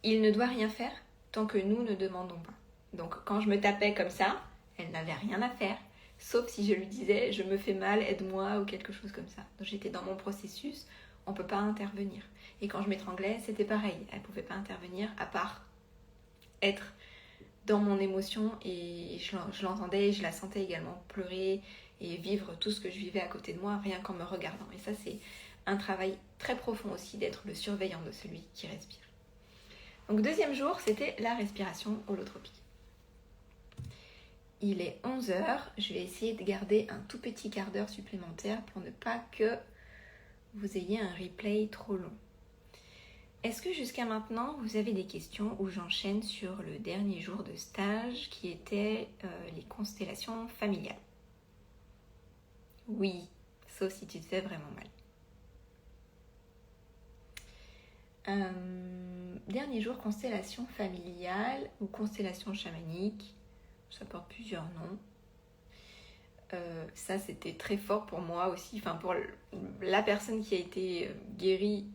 il ne doit rien faire tant que nous ne demandons pas. Donc quand je me tapais comme ça, elle n'avait rien à faire, sauf si je lui disais « je me fais mal, aide-moi » ou quelque chose comme ça. Donc j'étais dans mon processus, on ne peut pas intervenir. Et quand je m'étranglais, c'était pareil, elle ne pouvait pas intervenir à part être dans mon émotion et je l'entendais, je la sentais également pleurer et vivre tout ce que je vivais à côté de moi rien qu'en me regardant. Et ça, c'est un travail très profond aussi d'être le surveillant de celui qui respire. Donc deuxième jour, c'était la respiration holotropique. Il est 11h, je vais essayer de garder un tout petit quart d'heure supplémentaire pour ne pas que vous ayez un replay trop long. Est-ce que jusqu'à maintenant, vous avez des questions ou j'enchaîne sur le dernier jour de stage qui était les constellations familiales? Oui, sauf si tu te fais vraiment mal. Dernier jour, constellation familiale ou constellation chamanique, ça porte plusieurs noms. Ça, c'était très fort pour moi aussi, enfin pour la personne qui a été guérie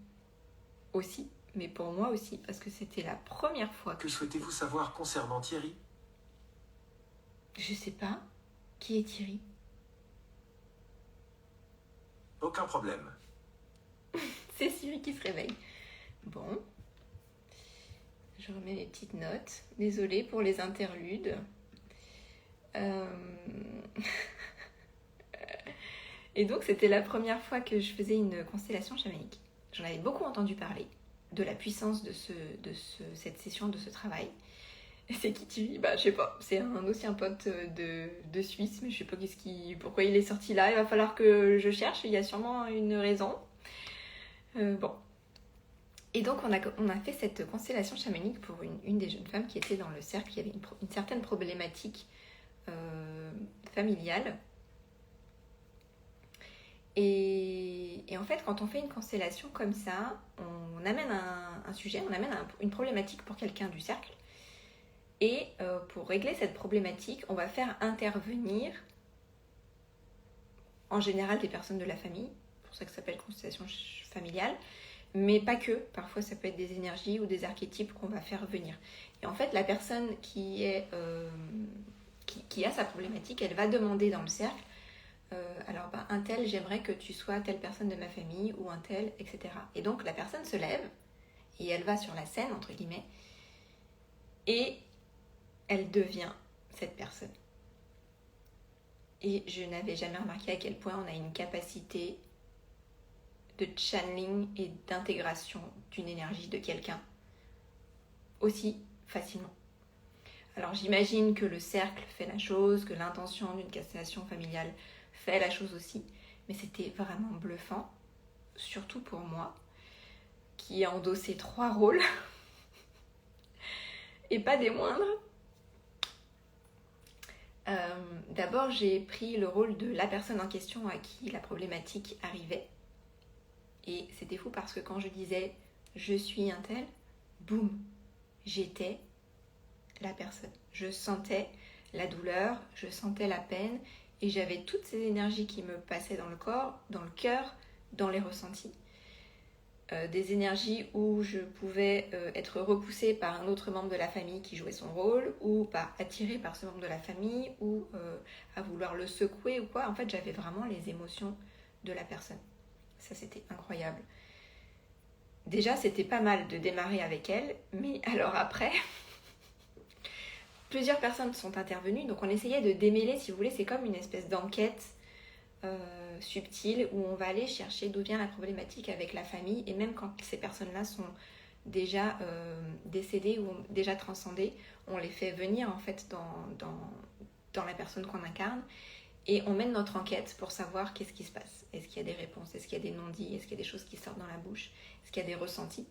aussi, mais pour moi aussi, parce que c'était la première fois. Que souhaitez-vous savoir concernant Thierry? Je sais pas. Qui est Thierry? Aucun problème. C'est Siri qui se réveille. Bon. Je remets les petites notes. Désolée pour les interludes. Et donc, c'était la première fois que je faisais une constellation chamanique. J'en avais beaucoup entendu parler de la puissance de cette session, de ce travail. Et c'est qui Thierry? Je sais pas. C'est aussi un pote de Suisse, mais je sais pas pourquoi il est sorti là. Il va falloir que je cherche. Il y a sûrement une raison. Bon. Et donc on a fait cette constellation chamanique pour une des jeunes femmes qui était dans le cercle, qui avait une certaine problématique familiale. Et en fait, quand on fait une constellation comme ça, on amène un sujet, on amène une problématique pour quelqu'un du cercle. Et pour régler cette problématique, on va faire intervenir en général des personnes de la famille, c'est pour ça que ça s'appelle constellation familiale, mais pas que, parfois ça peut être des énergies ou des archétypes qu'on va faire venir. Et en fait, la personne qui a sa problématique, elle va demander dans le cercle, alors un tel, j'aimerais que tu sois telle personne de ma famille, ou un tel, etc. Et donc la personne se lève, et elle va sur la scène, entre guillemets, et elle devient cette personne. Et je n'avais jamais remarqué à quel point on a une capacité de channeling et d'intégration d'une énergie de quelqu'un aussi facilement. Alors j'imagine que le cercle fait la chose, que l'intention d'une constellation familiale fait la chose aussi, mais c'était vraiment bluffant, surtout pour moi, qui a endossé 3 rôles, et pas des moindres. D'abord, j'ai pris le rôle de la personne en question à qui la problématique arrivait. Et c'était fou parce que quand je disais « je suis un tel », boum, j'étais la personne. Je sentais la douleur, je sentais la peine et j'avais toutes ces énergies qui me passaient dans le corps, dans le cœur, dans les ressentis. Des énergies où je pouvais être repoussée par un autre membre de la famille qui jouait son rôle, ou attirée par ce membre de la famille, ou à vouloir le secouer ou quoi. En fait, j'avais vraiment les émotions de la personne. Ça, c'était incroyable. Déjà, c'était pas mal de démarrer avec elle, mais alors après, plusieurs personnes sont intervenues, donc on essayait de démêler, si vous voulez, c'est comme une espèce d'enquête subtile où on va aller chercher d'où vient la problématique avec la famille, et même quand ces personnes-là sont déjà décédées ou déjà transcendées, on les fait venir en fait dans la personne qu'on incarne, et on mène notre enquête pour savoir qu'est-ce qui se passe. Est-ce qu'il y a des réponses? Est-ce qu'il y a des non-dits? Est-ce qu'il y a des choses qui sortent dans la bouche? Est-ce qu'il y a des ressentis?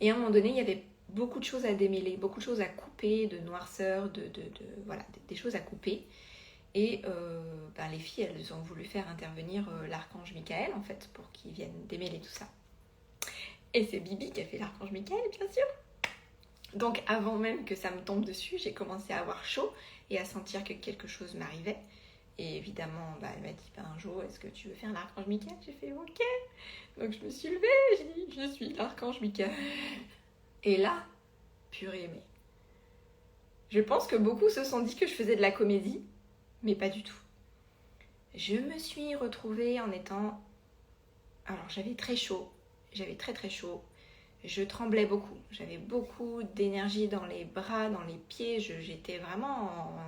Et à un moment donné, il y avait beaucoup de choses à démêler, beaucoup de choses à couper, de noirceur, voilà, des choses à couper. Et les filles, elles ont voulu faire intervenir l'archange Michael, en fait, pour qu'il vienne démêler tout ça. Et c'est Bibi qui a fait l'archange Michael, bien sûr. Donc avant même que ça me tombe dessus, j'ai commencé à avoir chaud et à sentir que quelque chose m'arrivait. Et évidemment, elle m'a dit, Jo, est-ce que tu veux faire l'archange Michael? J'ai fait, ok. Donc je me suis levée, j'ai dit, je suis l'archange Michael. Et là, purée, mais... Je pense que beaucoup se sont dit que je faisais de la comédie, mais pas du tout. Je me suis retrouvée en étant... Alors j'avais très chaud, j'avais très très chaud. Je tremblais beaucoup, j'avais beaucoup d'énergie dans les bras, dans les pieds, j'étais vraiment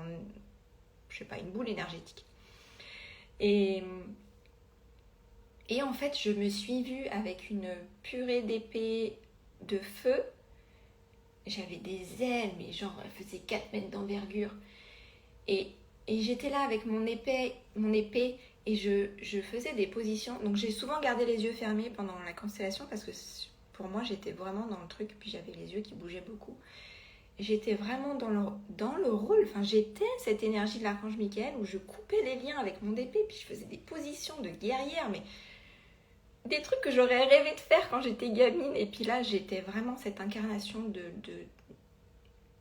une boule énergétique. Et en fait, je me suis vue avec une purée d'épée de feu. J'avais des ailes, mais genre, elles faisaient 4 mètres d'envergure. Et j'étais là avec mon épée et je faisais des positions. Donc j'ai souvent gardé les yeux fermés pendant la constellation parce que pour moi, j'étais vraiment dans le truc, puis j'avais les yeux qui bougeaient beaucoup. J'étais vraiment dans le rôle, j'étais cette énergie de l'archange Michael où je coupais les liens avec mon épée, puis je faisais des positions de guerrière, mais des trucs que j'aurais rêvé de faire quand j'étais gamine. Et puis là, j'étais vraiment cette incarnation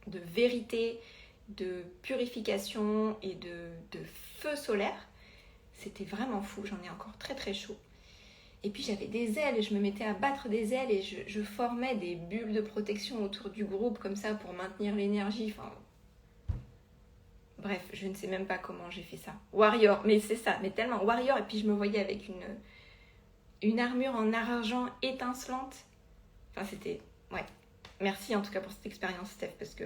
de vérité, de purification et de feu solaire. C'était vraiment fou, j'en ai encore très très chaud. Et puis j'avais des ailes et je me mettais à battre des ailes et je formais des bulles de protection autour du groupe comme ça pour maintenir l'énergie. Bref, je ne sais même pas comment j'ai fait ça. Warrior, mais c'est ça, mais tellement warrior. Et puis je me voyais avec une armure en argent étincelante. C'était... Ouais. Merci en tout cas pour cette expérience, Steph, parce que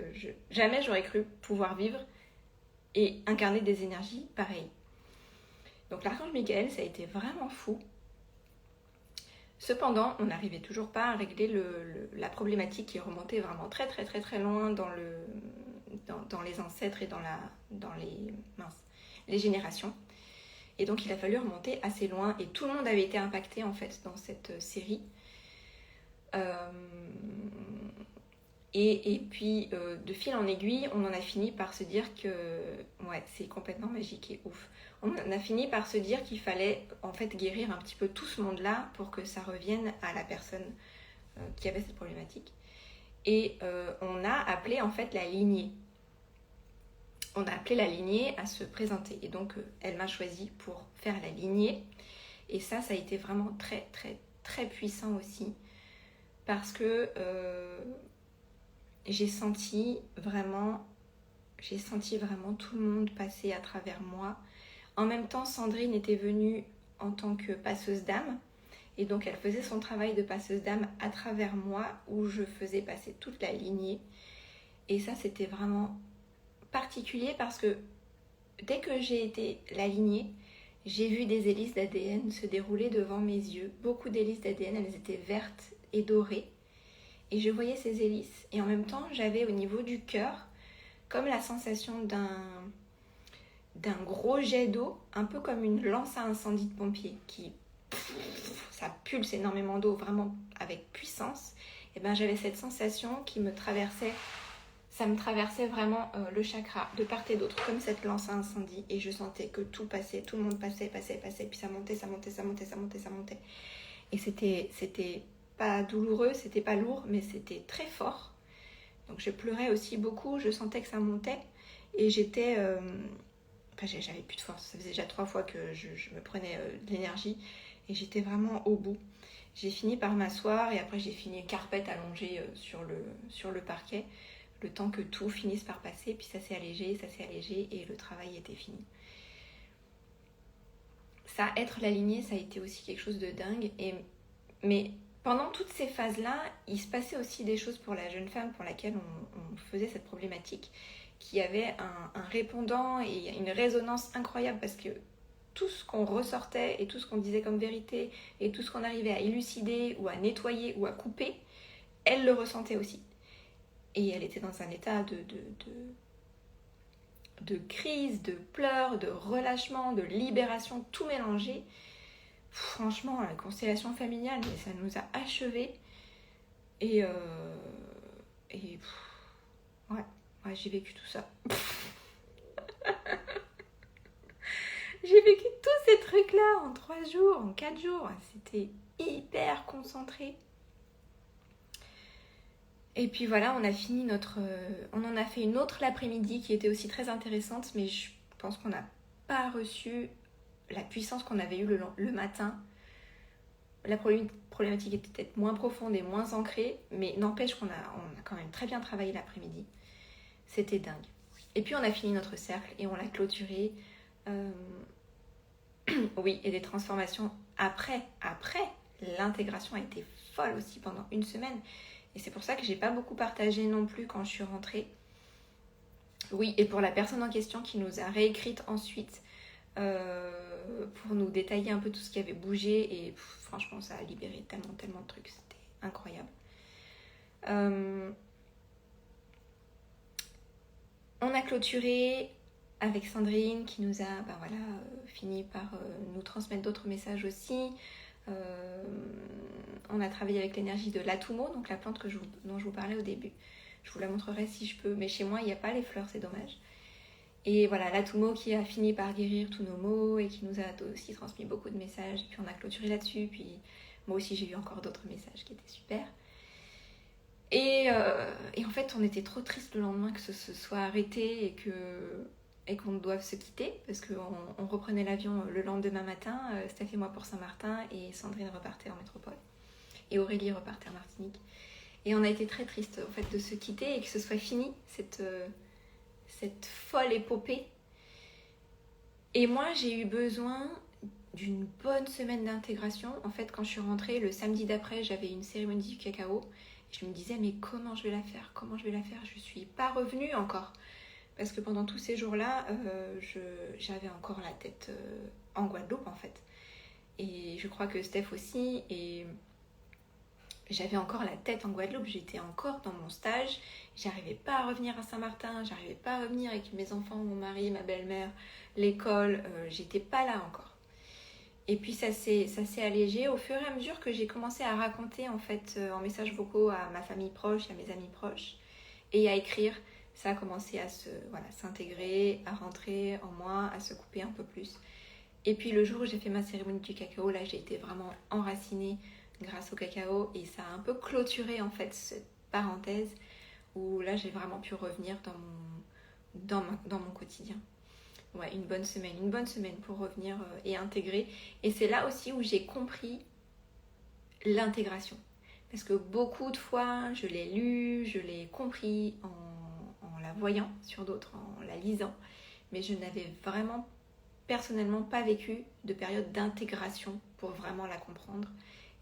jamais j'aurais cru pouvoir vivre et incarner des énergies pareilles. Donc l'archange Michael, ça a été vraiment fou. Cependant, on n'arrivait toujours pas à régler la problématique qui remontait vraiment très très très très loin dans les ancêtres et dans les générations. Et donc il a fallu remonter assez loin et tout le monde avait été impacté en fait dans cette série. Et puis, de fil en aiguille, on en a fini par se dire que ouais, c'est complètement magique et ouf. On a fini par se dire qu'il fallait en fait guérir un petit peu tout ce monde-là pour que ça revienne à la personne qui avait cette problématique. Et on a appelé en fait la lignée. On a appelé la lignée à se présenter. Et donc, elle m'a choisi pour faire la lignée. Et ça a été vraiment très, très, très puissant aussi. Parce que j'ai senti vraiment tout le monde passer à travers moi. En même temps, Sandrine était venue en tant que passeuse d'âme. Et donc, elle faisait son travail de passeuse d'âme à travers moi, où je faisais passer toute la lignée. Et ça, c'était vraiment particulier parce que dès que j'ai été la lignée, j'ai vu des hélices d'ADN se dérouler devant mes yeux. Beaucoup d'hélices d'ADN, elles étaient vertes et dorées. Et je voyais ces hélices. Et en même temps, j'avais au niveau du cœur comme la sensation d'un gros jet d'eau, un peu comme une lance à incendie de pompier qui... ça pulse énormément d'eau, vraiment avec puissance. Et ben j'avais cette sensation qui me traversait, ça me traversait vraiment le chakra de part et d'autre, comme cette lance à incendie. Et je sentais que tout passait, tout le monde passait, puis ça montait. Et c'était pas douloureux, c'était pas lourd, mais c'était très fort. Donc je pleurais aussi beaucoup, je sentais que ça montait. Et j'étais... j'avais plus de force, ça faisait déjà 3 fois que je me prenais de l'énergie. Et j'étais vraiment au bout. J'ai fini par m'asseoir et après j'ai fini carpette allongée sur le parquet. Le temps que tout finisse par passer, puis ça s'est allégé et le travail était fini. Ça, être la lignée, ça a été aussi quelque chose de dingue. Mais pendant toutes ces phases-là, il se passait aussi des choses pour la jeune femme pour laquelle on faisait cette problématique, qui avait un répondant et une résonance incroyable parce que tout ce qu'on ressortait et tout ce qu'on disait comme vérité et tout ce qu'on arrivait à élucider ou à nettoyer ou à couper, elle le ressentait aussi. Et elle était dans un état de crise, de pleurs, de relâchement, de libération, tout mélangé. Franchement, la constellation familiale, mais ça nous a achevés. Ouais, j'ai vécu tout ça. J'ai vécu tous ces trucs-là en 3 jours, en 4 jours. C'était hyper concentré. Et puis voilà, on en a fait une autre l'après-midi qui était aussi très intéressante, mais je pense qu'on n'a pas reçu la puissance qu'on avait eue le matin. La problématique était peut-être moins profonde et moins ancrée, mais n'empêche qu'on a quand même très bien travaillé l'après-midi. C'était dingue. Et puis on a fini notre cercle et on l'a clôturé. Oui, et des transformations après. L'intégration a été folle aussi pendant 1 semaine. Et c'est pour ça que j'ai pas beaucoup partagé non plus quand je suis rentrée. Oui, et pour la personne en question qui nous a réécrite ensuite pour nous détailler un peu tout ce qui avait bougé. Et franchement, ça a libéré tellement de trucs. C'était incroyable. On a clôturé avec Sandrine qui nous a fini par nous transmettre d'autres messages aussi. On a travaillé avec l'énergie de l'Atumo, donc la plante dont je vous parlais au début. Je vous la montrerai si je peux, mais chez moi il n'y a pas les fleurs, c'est dommage. Et voilà, l'Atumo qui a fini par guérir tous nos maux et qui nous a aussi transmis beaucoup de messages. Et puis on a clôturé là-dessus, puis moi aussi j'ai eu encore d'autres messages qui étaient super. Et en fait on était trop tristes le lendemain que ce soit arrêté et qu'on doive se quitter, parce qu'on reprenait l'avion le lendemain matin, Steph et moi pour Saint-Martin, et Sandrine repartait en métropole, et Aurélie repartait en Martinique. Et on a été très tristes en fait, de se quitter et que ce soit fini, cette folle épopée. Et moi, j'ai eu besoin d'une bonne semaine d'intégration. En fait, quand je suis rentrée, le samedi d'après, j'avais une cérémonie du cacao, et je me disais, mais comment je vais la faire ? Je suis pas revenue encore. Parce que pendant tous ces jours-là, j'avais encore la tête en Guadeloupe en fait. Et je crois que Steph aussi. Et j'avais encore la tête en Guadeloupe. J'étais encore dans mon stage. J'arrivais pas à revenir à Saint-Martin. J'arrivais pas à revenir avec mes enfants, mon mari, ma belle-mère, l'école. J'étais pas là encore. Et puis ça s'est allégé au fur et à mesure que j'ai commencé à raconter en fait en messages vocaux à ma famille proche, à mes amis proches et à écrire. Ça a commencé à s'intégrer, à rentrer en moi, à se couper un peu plus. Et puis le jour où j'ai fait ma cérémonie du cacao, là j'ai été vraiment enracinée grâce au cacao et ça a un peu clôturé en fait cette parenthèse où là j'ai vraiment pu revenir dans mon quotidien. Ouais, une bonne semaine pour revenir et intégrer. Et c'est là aussi où j'ai compris l'intégration. Parce que beaucoup de fois, je l'ai lu, je l'ai compris en la voyant sur d'autres, en la lisant. Mais je n'avais vraiment personnellement pas vécu de période d'intégration pour vraiment la comprendre.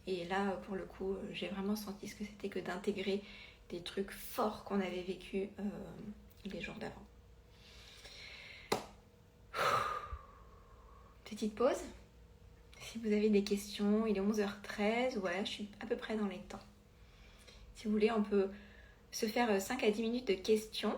Et là, pour le coup, j'ai vraiment senti ce que c'était que d'intégrer des trucs forts qu'on avait vécu les jours d'avant. Petite pause. Si vous avez des questions, il est 11h13. Ouais, je suis à peu près dans les temps. Si vous voulez, on peut se faire 5 à 10 minutes de questions.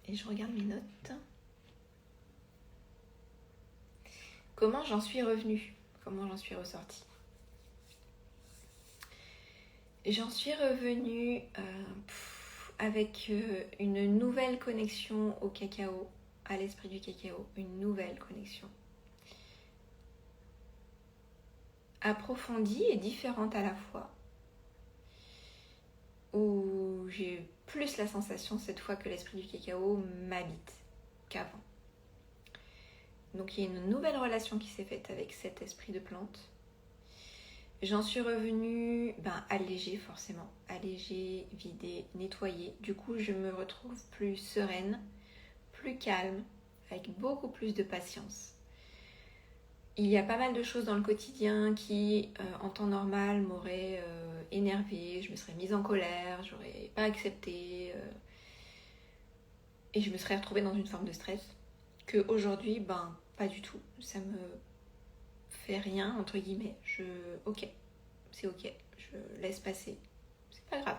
Et je regarde mes notes. Comment j'en suis revenue? Comment j'en suis ressortie? J'en suis revenue avec une nouvelle connexion au cacao, à l'esprit du cacao, une nouvelle connexion. Approfondie et différente à la fois. Où j'ai plus la sensation cette fois que l'esprit du cacao m'habite qu'avant. Donc il y a une nouvelle relation qui s'est faite avec cet esprit de plante. J'en suis revenue allégée forcément, allégée, vidée, nettoyée. Du coup je me retrouve plus sereine, plus calme, avec beaucoup plus de patience. Il y a pas mal de choses dans le quotidien qui, en temps normal, m'auraient énervée, je me serais mise en colère, j'aurais pas accepté et je me serais retrouvée dans une forme de stress que aujourd'hui, pas du tout. Ça me fait rien, entre guillemets. Ok, c'est ok, je laisse passer, c'est pas grave.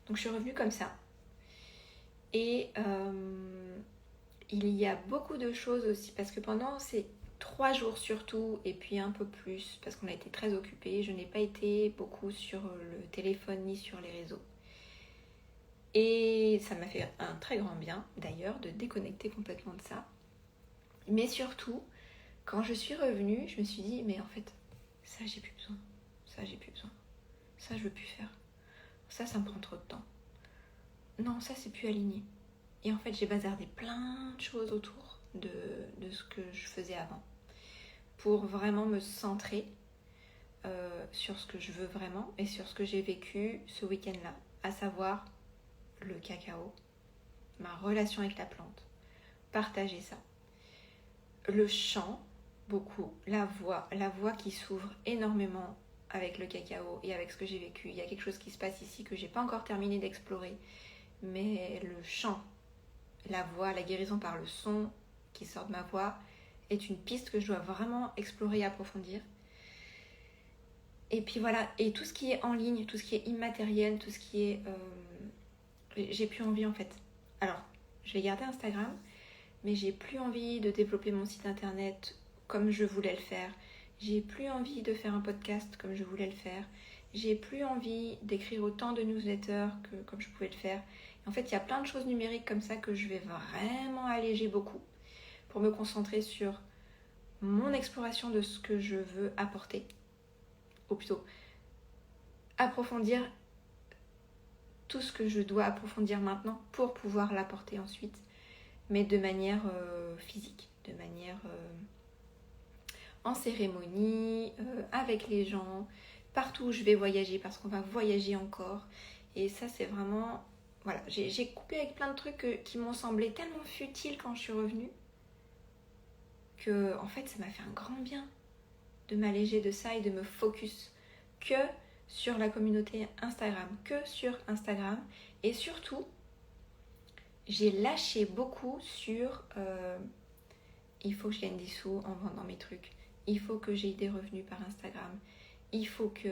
Donc je suis revenue comme ça. Et il y a beaucoup de choses aussi, parce que pendant ces 3 jours surtout, et puis un peu plus, parce qu'on a été très occupés, je n'ai pas été beaucoup sur le téléphone ni sur les réseaux. Et ça m'a fait un très grand bien, d'ailleurs, de déconnecter complètement de ça. Mais surtout, quand je suis revenue, je me suis dit, mais en fait, ça j'ai plus besoin, ça j'ai plus besoin, ça je veux plus faire, ça me prend trop de temps. Non, ça c'est plus aligné. Et en fait, j'ai bazardé plein de choses autour de ce que je faisais avant pour vraiment me centrer sur ce que je veux vraiment et sur ce que j'ai vécu ce week-end-là, à savoir le cacao, ma relation avec la plante, partager ça. Le chant, beaucoup, la voix qui s'ouvre énormément avec le cacao et avec ce que j'ai vécu. Il y a quelque chose qui se passe ici que j'ai pas encore terminé d'explorer, mais le chant, la voix, la guérison par le son qui sort de ma voix est une piste que je dois vraiment explorer et approfondir. Et puis voilà, et tout ce qui est en ligne, tout ce qui est immatériel, tout ce qui est... j'ai plus envie en fait. Alors, je vais garder Instagram, mais j'ai plus envie de développer mon site internet comme je voulais le faire. J'ai plus envie de faire un podcast comme je voulais le faire. J'ai plus envie d'écrire autant de newsletters que comme je pouvais le faire. En fait, il y a plein de choses numériques comme ça que je vais vraiment alléger beaucoup pour me concentrer sur mon exploration de ce que je veux apporter. Ou plutôt, approfondir tout ce que je dois approfondir maintenant pour pouvoir l'apporter ensuite, mais de manière physique, de manière en cérémonie, avec les gens, partout où je vais voyager, parce qu'on va voyager encore. Et ça, c'est vraiment... Voilà, j'ai coupé avec plein de trucs qui m'ont semblé tellement futiles quand je suis revenue, que en fait, ça m'a fait un grand bien de m'alléger de ça et de me focus que sur la communauté Instagram, et surtout j'ai lâché beaucoup sur il faut que je gagne des sous en vendant mes trucs, il faut que j'ai des revenus par Instagram, il faut que.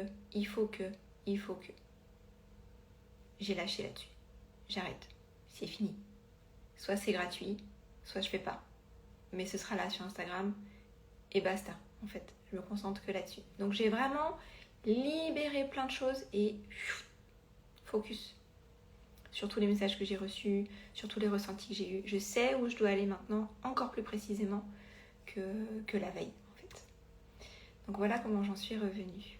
J'ai lâché là-dessus. J'arrête. C'est fini. Soit c'est gratuit, soit je fais pas. Mais ce sera là sur Instagram et basta. En fait, je me concentre que là-dessus. Donc j'ai vraiment libéré plein de choses et focus sur tous les messages que j'ai reçus, sur tous les ressentis que j'ai eus. Je sais où je dois aller maintenant, encore plus précisément que la veille, en fait. Donc voilà comment j'en suis revenue.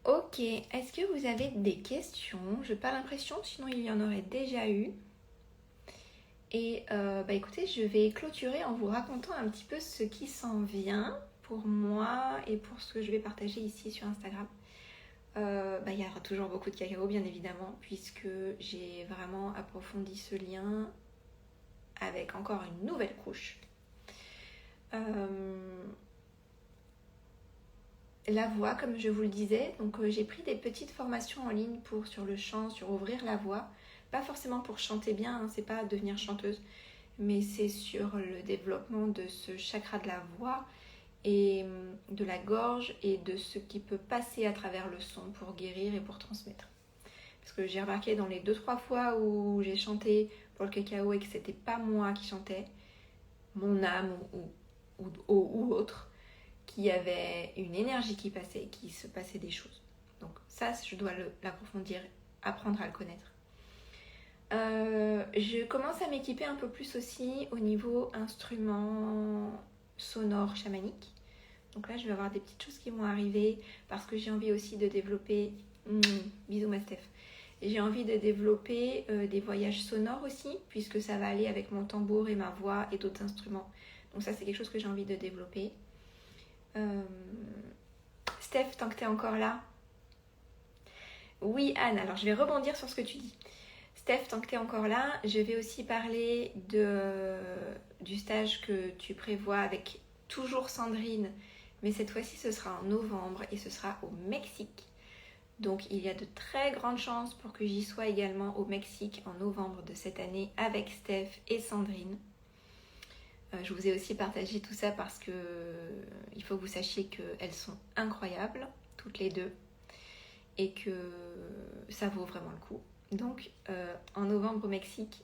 Ok, est-ce que vous avez des questions? Je n'ai pas l'impression, sinon il y en aurait déjà eu. Et écoutez, je vais clôturer en vous racontant un petit peu ce qui s'en vient pour moi et pour ce que je vais partager ici sur Instagram. Il y aura toujours beaucoup de cacao, bien évidemment, puisque j'ai vraiment approfondi ce lien avec encore une nouvelle couche. La voix, comme je vous le disais, donc j'ai pris des petites formations en ligne sur le chant, sur ouvrir la voix. Pas forcément pour chanter bien, hein, c'est pas devenir chanteuse, mais c'est sur le développement de ce chakra de la voix et de la gorge et de ce qui peut passer à travers le son pour guérir et pour transmettre. Parce que j'ai remarqué dans les 2-3 fois où j'ai chanté pour le cacao et que c'était pas moi qui chantais, mon âme ou autre, qu'il y avait une énergie qui passait, qu'il se passait des choses. Donc ça, je dois l'approfondir, apprendre à le connaître. Je commence à m'équiper un peu plus aussi au niveau instruments sonores chamaniques. Donc là, je vais avoir des petites choses qui vont arriver parce que j'ai envie aussi de développer... bisous ma Steph. J'ai envie de développer des voyages sonores aussi, puisque ça va aller avec mon tambour et ma voix et d'autres instruments. Donc ça, c'est quelque chose que j'ai envie de développer. Steph, tant que tu es encore là. Oui, Anne, alors je vais rebondir sur ce que tu dis. Steph, tant que tu es encore là, je vais aussi parler du stage que tu prévois avec toujours Sandrine, mais cette fois-ci ce sera en novembre et ce sera au Mexique. Donc il y a de très grandes chances pour que j'y sois également au Mexique en novembre de cette année avec Steph et Sandrine. Je vous ai aussi partagé tout ça parce que il faut que vous sachiez qu'elles sont incroyables, toutes les deux, et que ça vaut vraiment le coup. Donc en novembre au Mexique,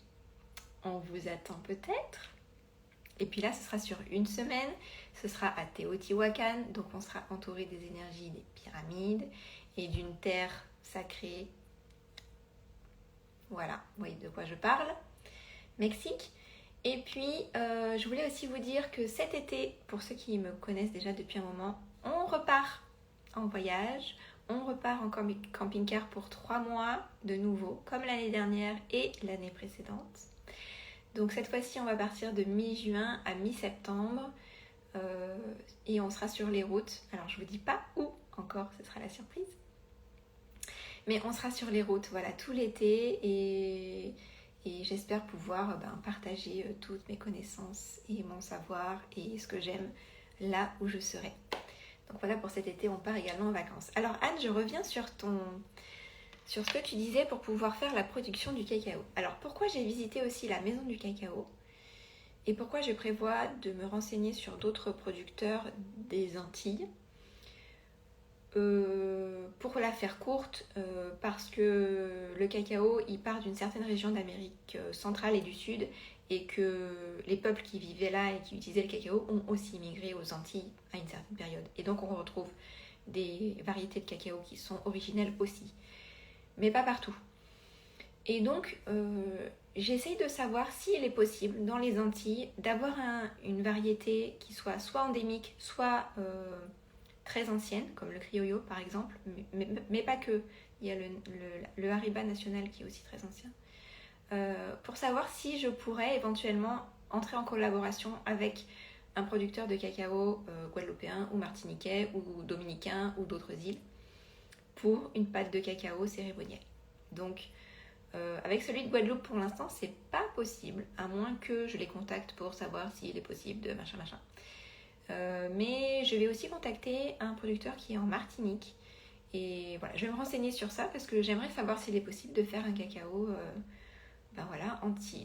on vous attend peut-être. Et puis là, ce sera sur une semaine, ce sera à Teotihuacan, donc on sera entouré des énergies des pyramides et d'une terre sacrée. Voilà, vous voyez de quoi je parle. Mexique. Et puis, je voulais aussi vous dire que cet été, pour ceux qui me connaissent déjà depuis un moment, on repart en voyage. On repart en camping-car pour 3 mois de nouveau, comme l'année dernière et l'année précédente. Donc cette fois-ci, on va partir de mi-juin à mi-septembre et on sera sur les routes. Alors, je ne vous dis pas où encore, ce sera la surprise. Mais on sera sur les routes, voilà, tout l'été et j'espère pouvoir partager toutes mes connaissances et mon savoir et ce que j'aime là où je serai. Donc voilà, pour cet été, on part également en vacances. Alors Anne, je reviens sur ce que tu disais pour pouvoir faire la production du cacao. Alors pourquoi j'ai visité aussi la maison du cacao et pourquoi je prévois de me renseigner sur d'autres producteurs des Antilles. Pour la faire courte, parce que le cacao, il part d'une certaine région d'Amérique centrale et du Sud et que les peuples qui vivaient là et qui utilisaient le cacao ont aussi migré aux Antilles à une certaine période. Et donc on retrouve des variétés de cacao qui sont originelles aussi, mais pas partout. Et donc j'essaye de savoir s'il est possible dans les Antilles d'avoir une variété qui soit endémique, soit très ancienne, comme le criollo par exemple, mais pas que. Il y a le Hariba national qui est aussi très ancien. Pour savoir si je pourrais éventuellement entrer en collaboration avec un producteur de cacao guadeloupéen ou martiniquais ou dominicain ou d'autres îles pour une pâte de cacao cérémonielle. Donc avec celui de Guadeloupe pour l'instant c'est pas possible, à moins que je les contacte pour savoir s'il est possible de machin. Mais je vais aussi contacter un producteur qui est en Martinique et voilà, je vais me renseigner sur ça parce que j'aimerais savoir s'il est possible de faire un cacao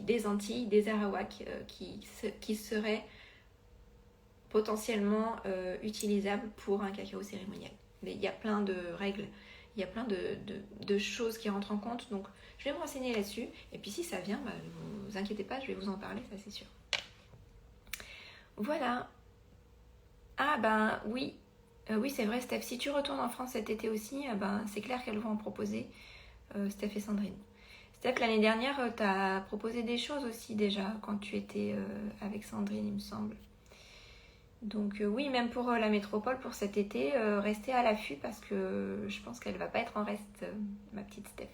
des Antilles, des Arawaks qui serait potentiellement utilisables pour un cacao cérémonial. Mais il y a plein de règles, il y a plein de choses qui rentrent en compte, donc je vais me renseigner là-dessus. Et puis si ça vient, bah, ne vous inquiétez pas, je vais vous en parler, ça c'est sûr. Voilà. Ah ben oui, oui c'est vrai Steph, si tu retournes en France cet été aussi, ben, c'est clair qu'elles vont en proposer, Steph et Sandrine. Steph, l'année dernière, t'as proposé des choses aussi déjà quand tu étais avec Sandrine, il me semble. Donc oui, même pour la métropole, pour cet été, restez à l'affût parce que je pense qu'elle va pas être en reste, ma petite Steph.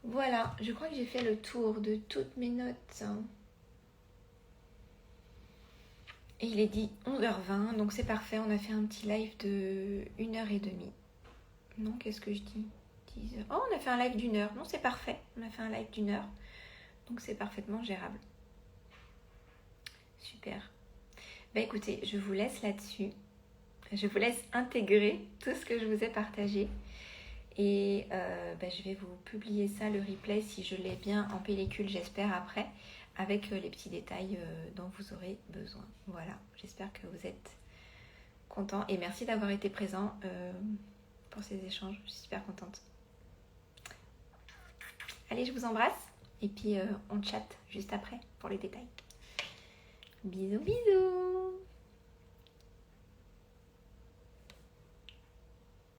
Voilà, je crois que j'ai fait le tour de toutes mes notes. Et il est dit 11h20, donc c'est parfait, on a fait un petit live de 1h30. Non, qu'est-ce que je dis 10h. Oh, on a fait un live d'1 heure. Non, c'est parfait, on a fait un live d'1 heure. Donc c'est parfaitement gérable. Super. Bah écoutez, je vous laisse là-dessus. Je vous laisse intégrer tout ce que je vous ai partagé. Et je vais vous publier ça, le replay, si je l'ai bien en pellicule, j'espère, après, avec les petits détails dont vous aurez besoin. Voilà, j'espère que vous êtes contents. Et merci d'avoir été présents pour ces échanges. Je suis super contente. Allez, je vous embrasse. Et puis, on chatte juste après pour les détails. Bisous, bisous.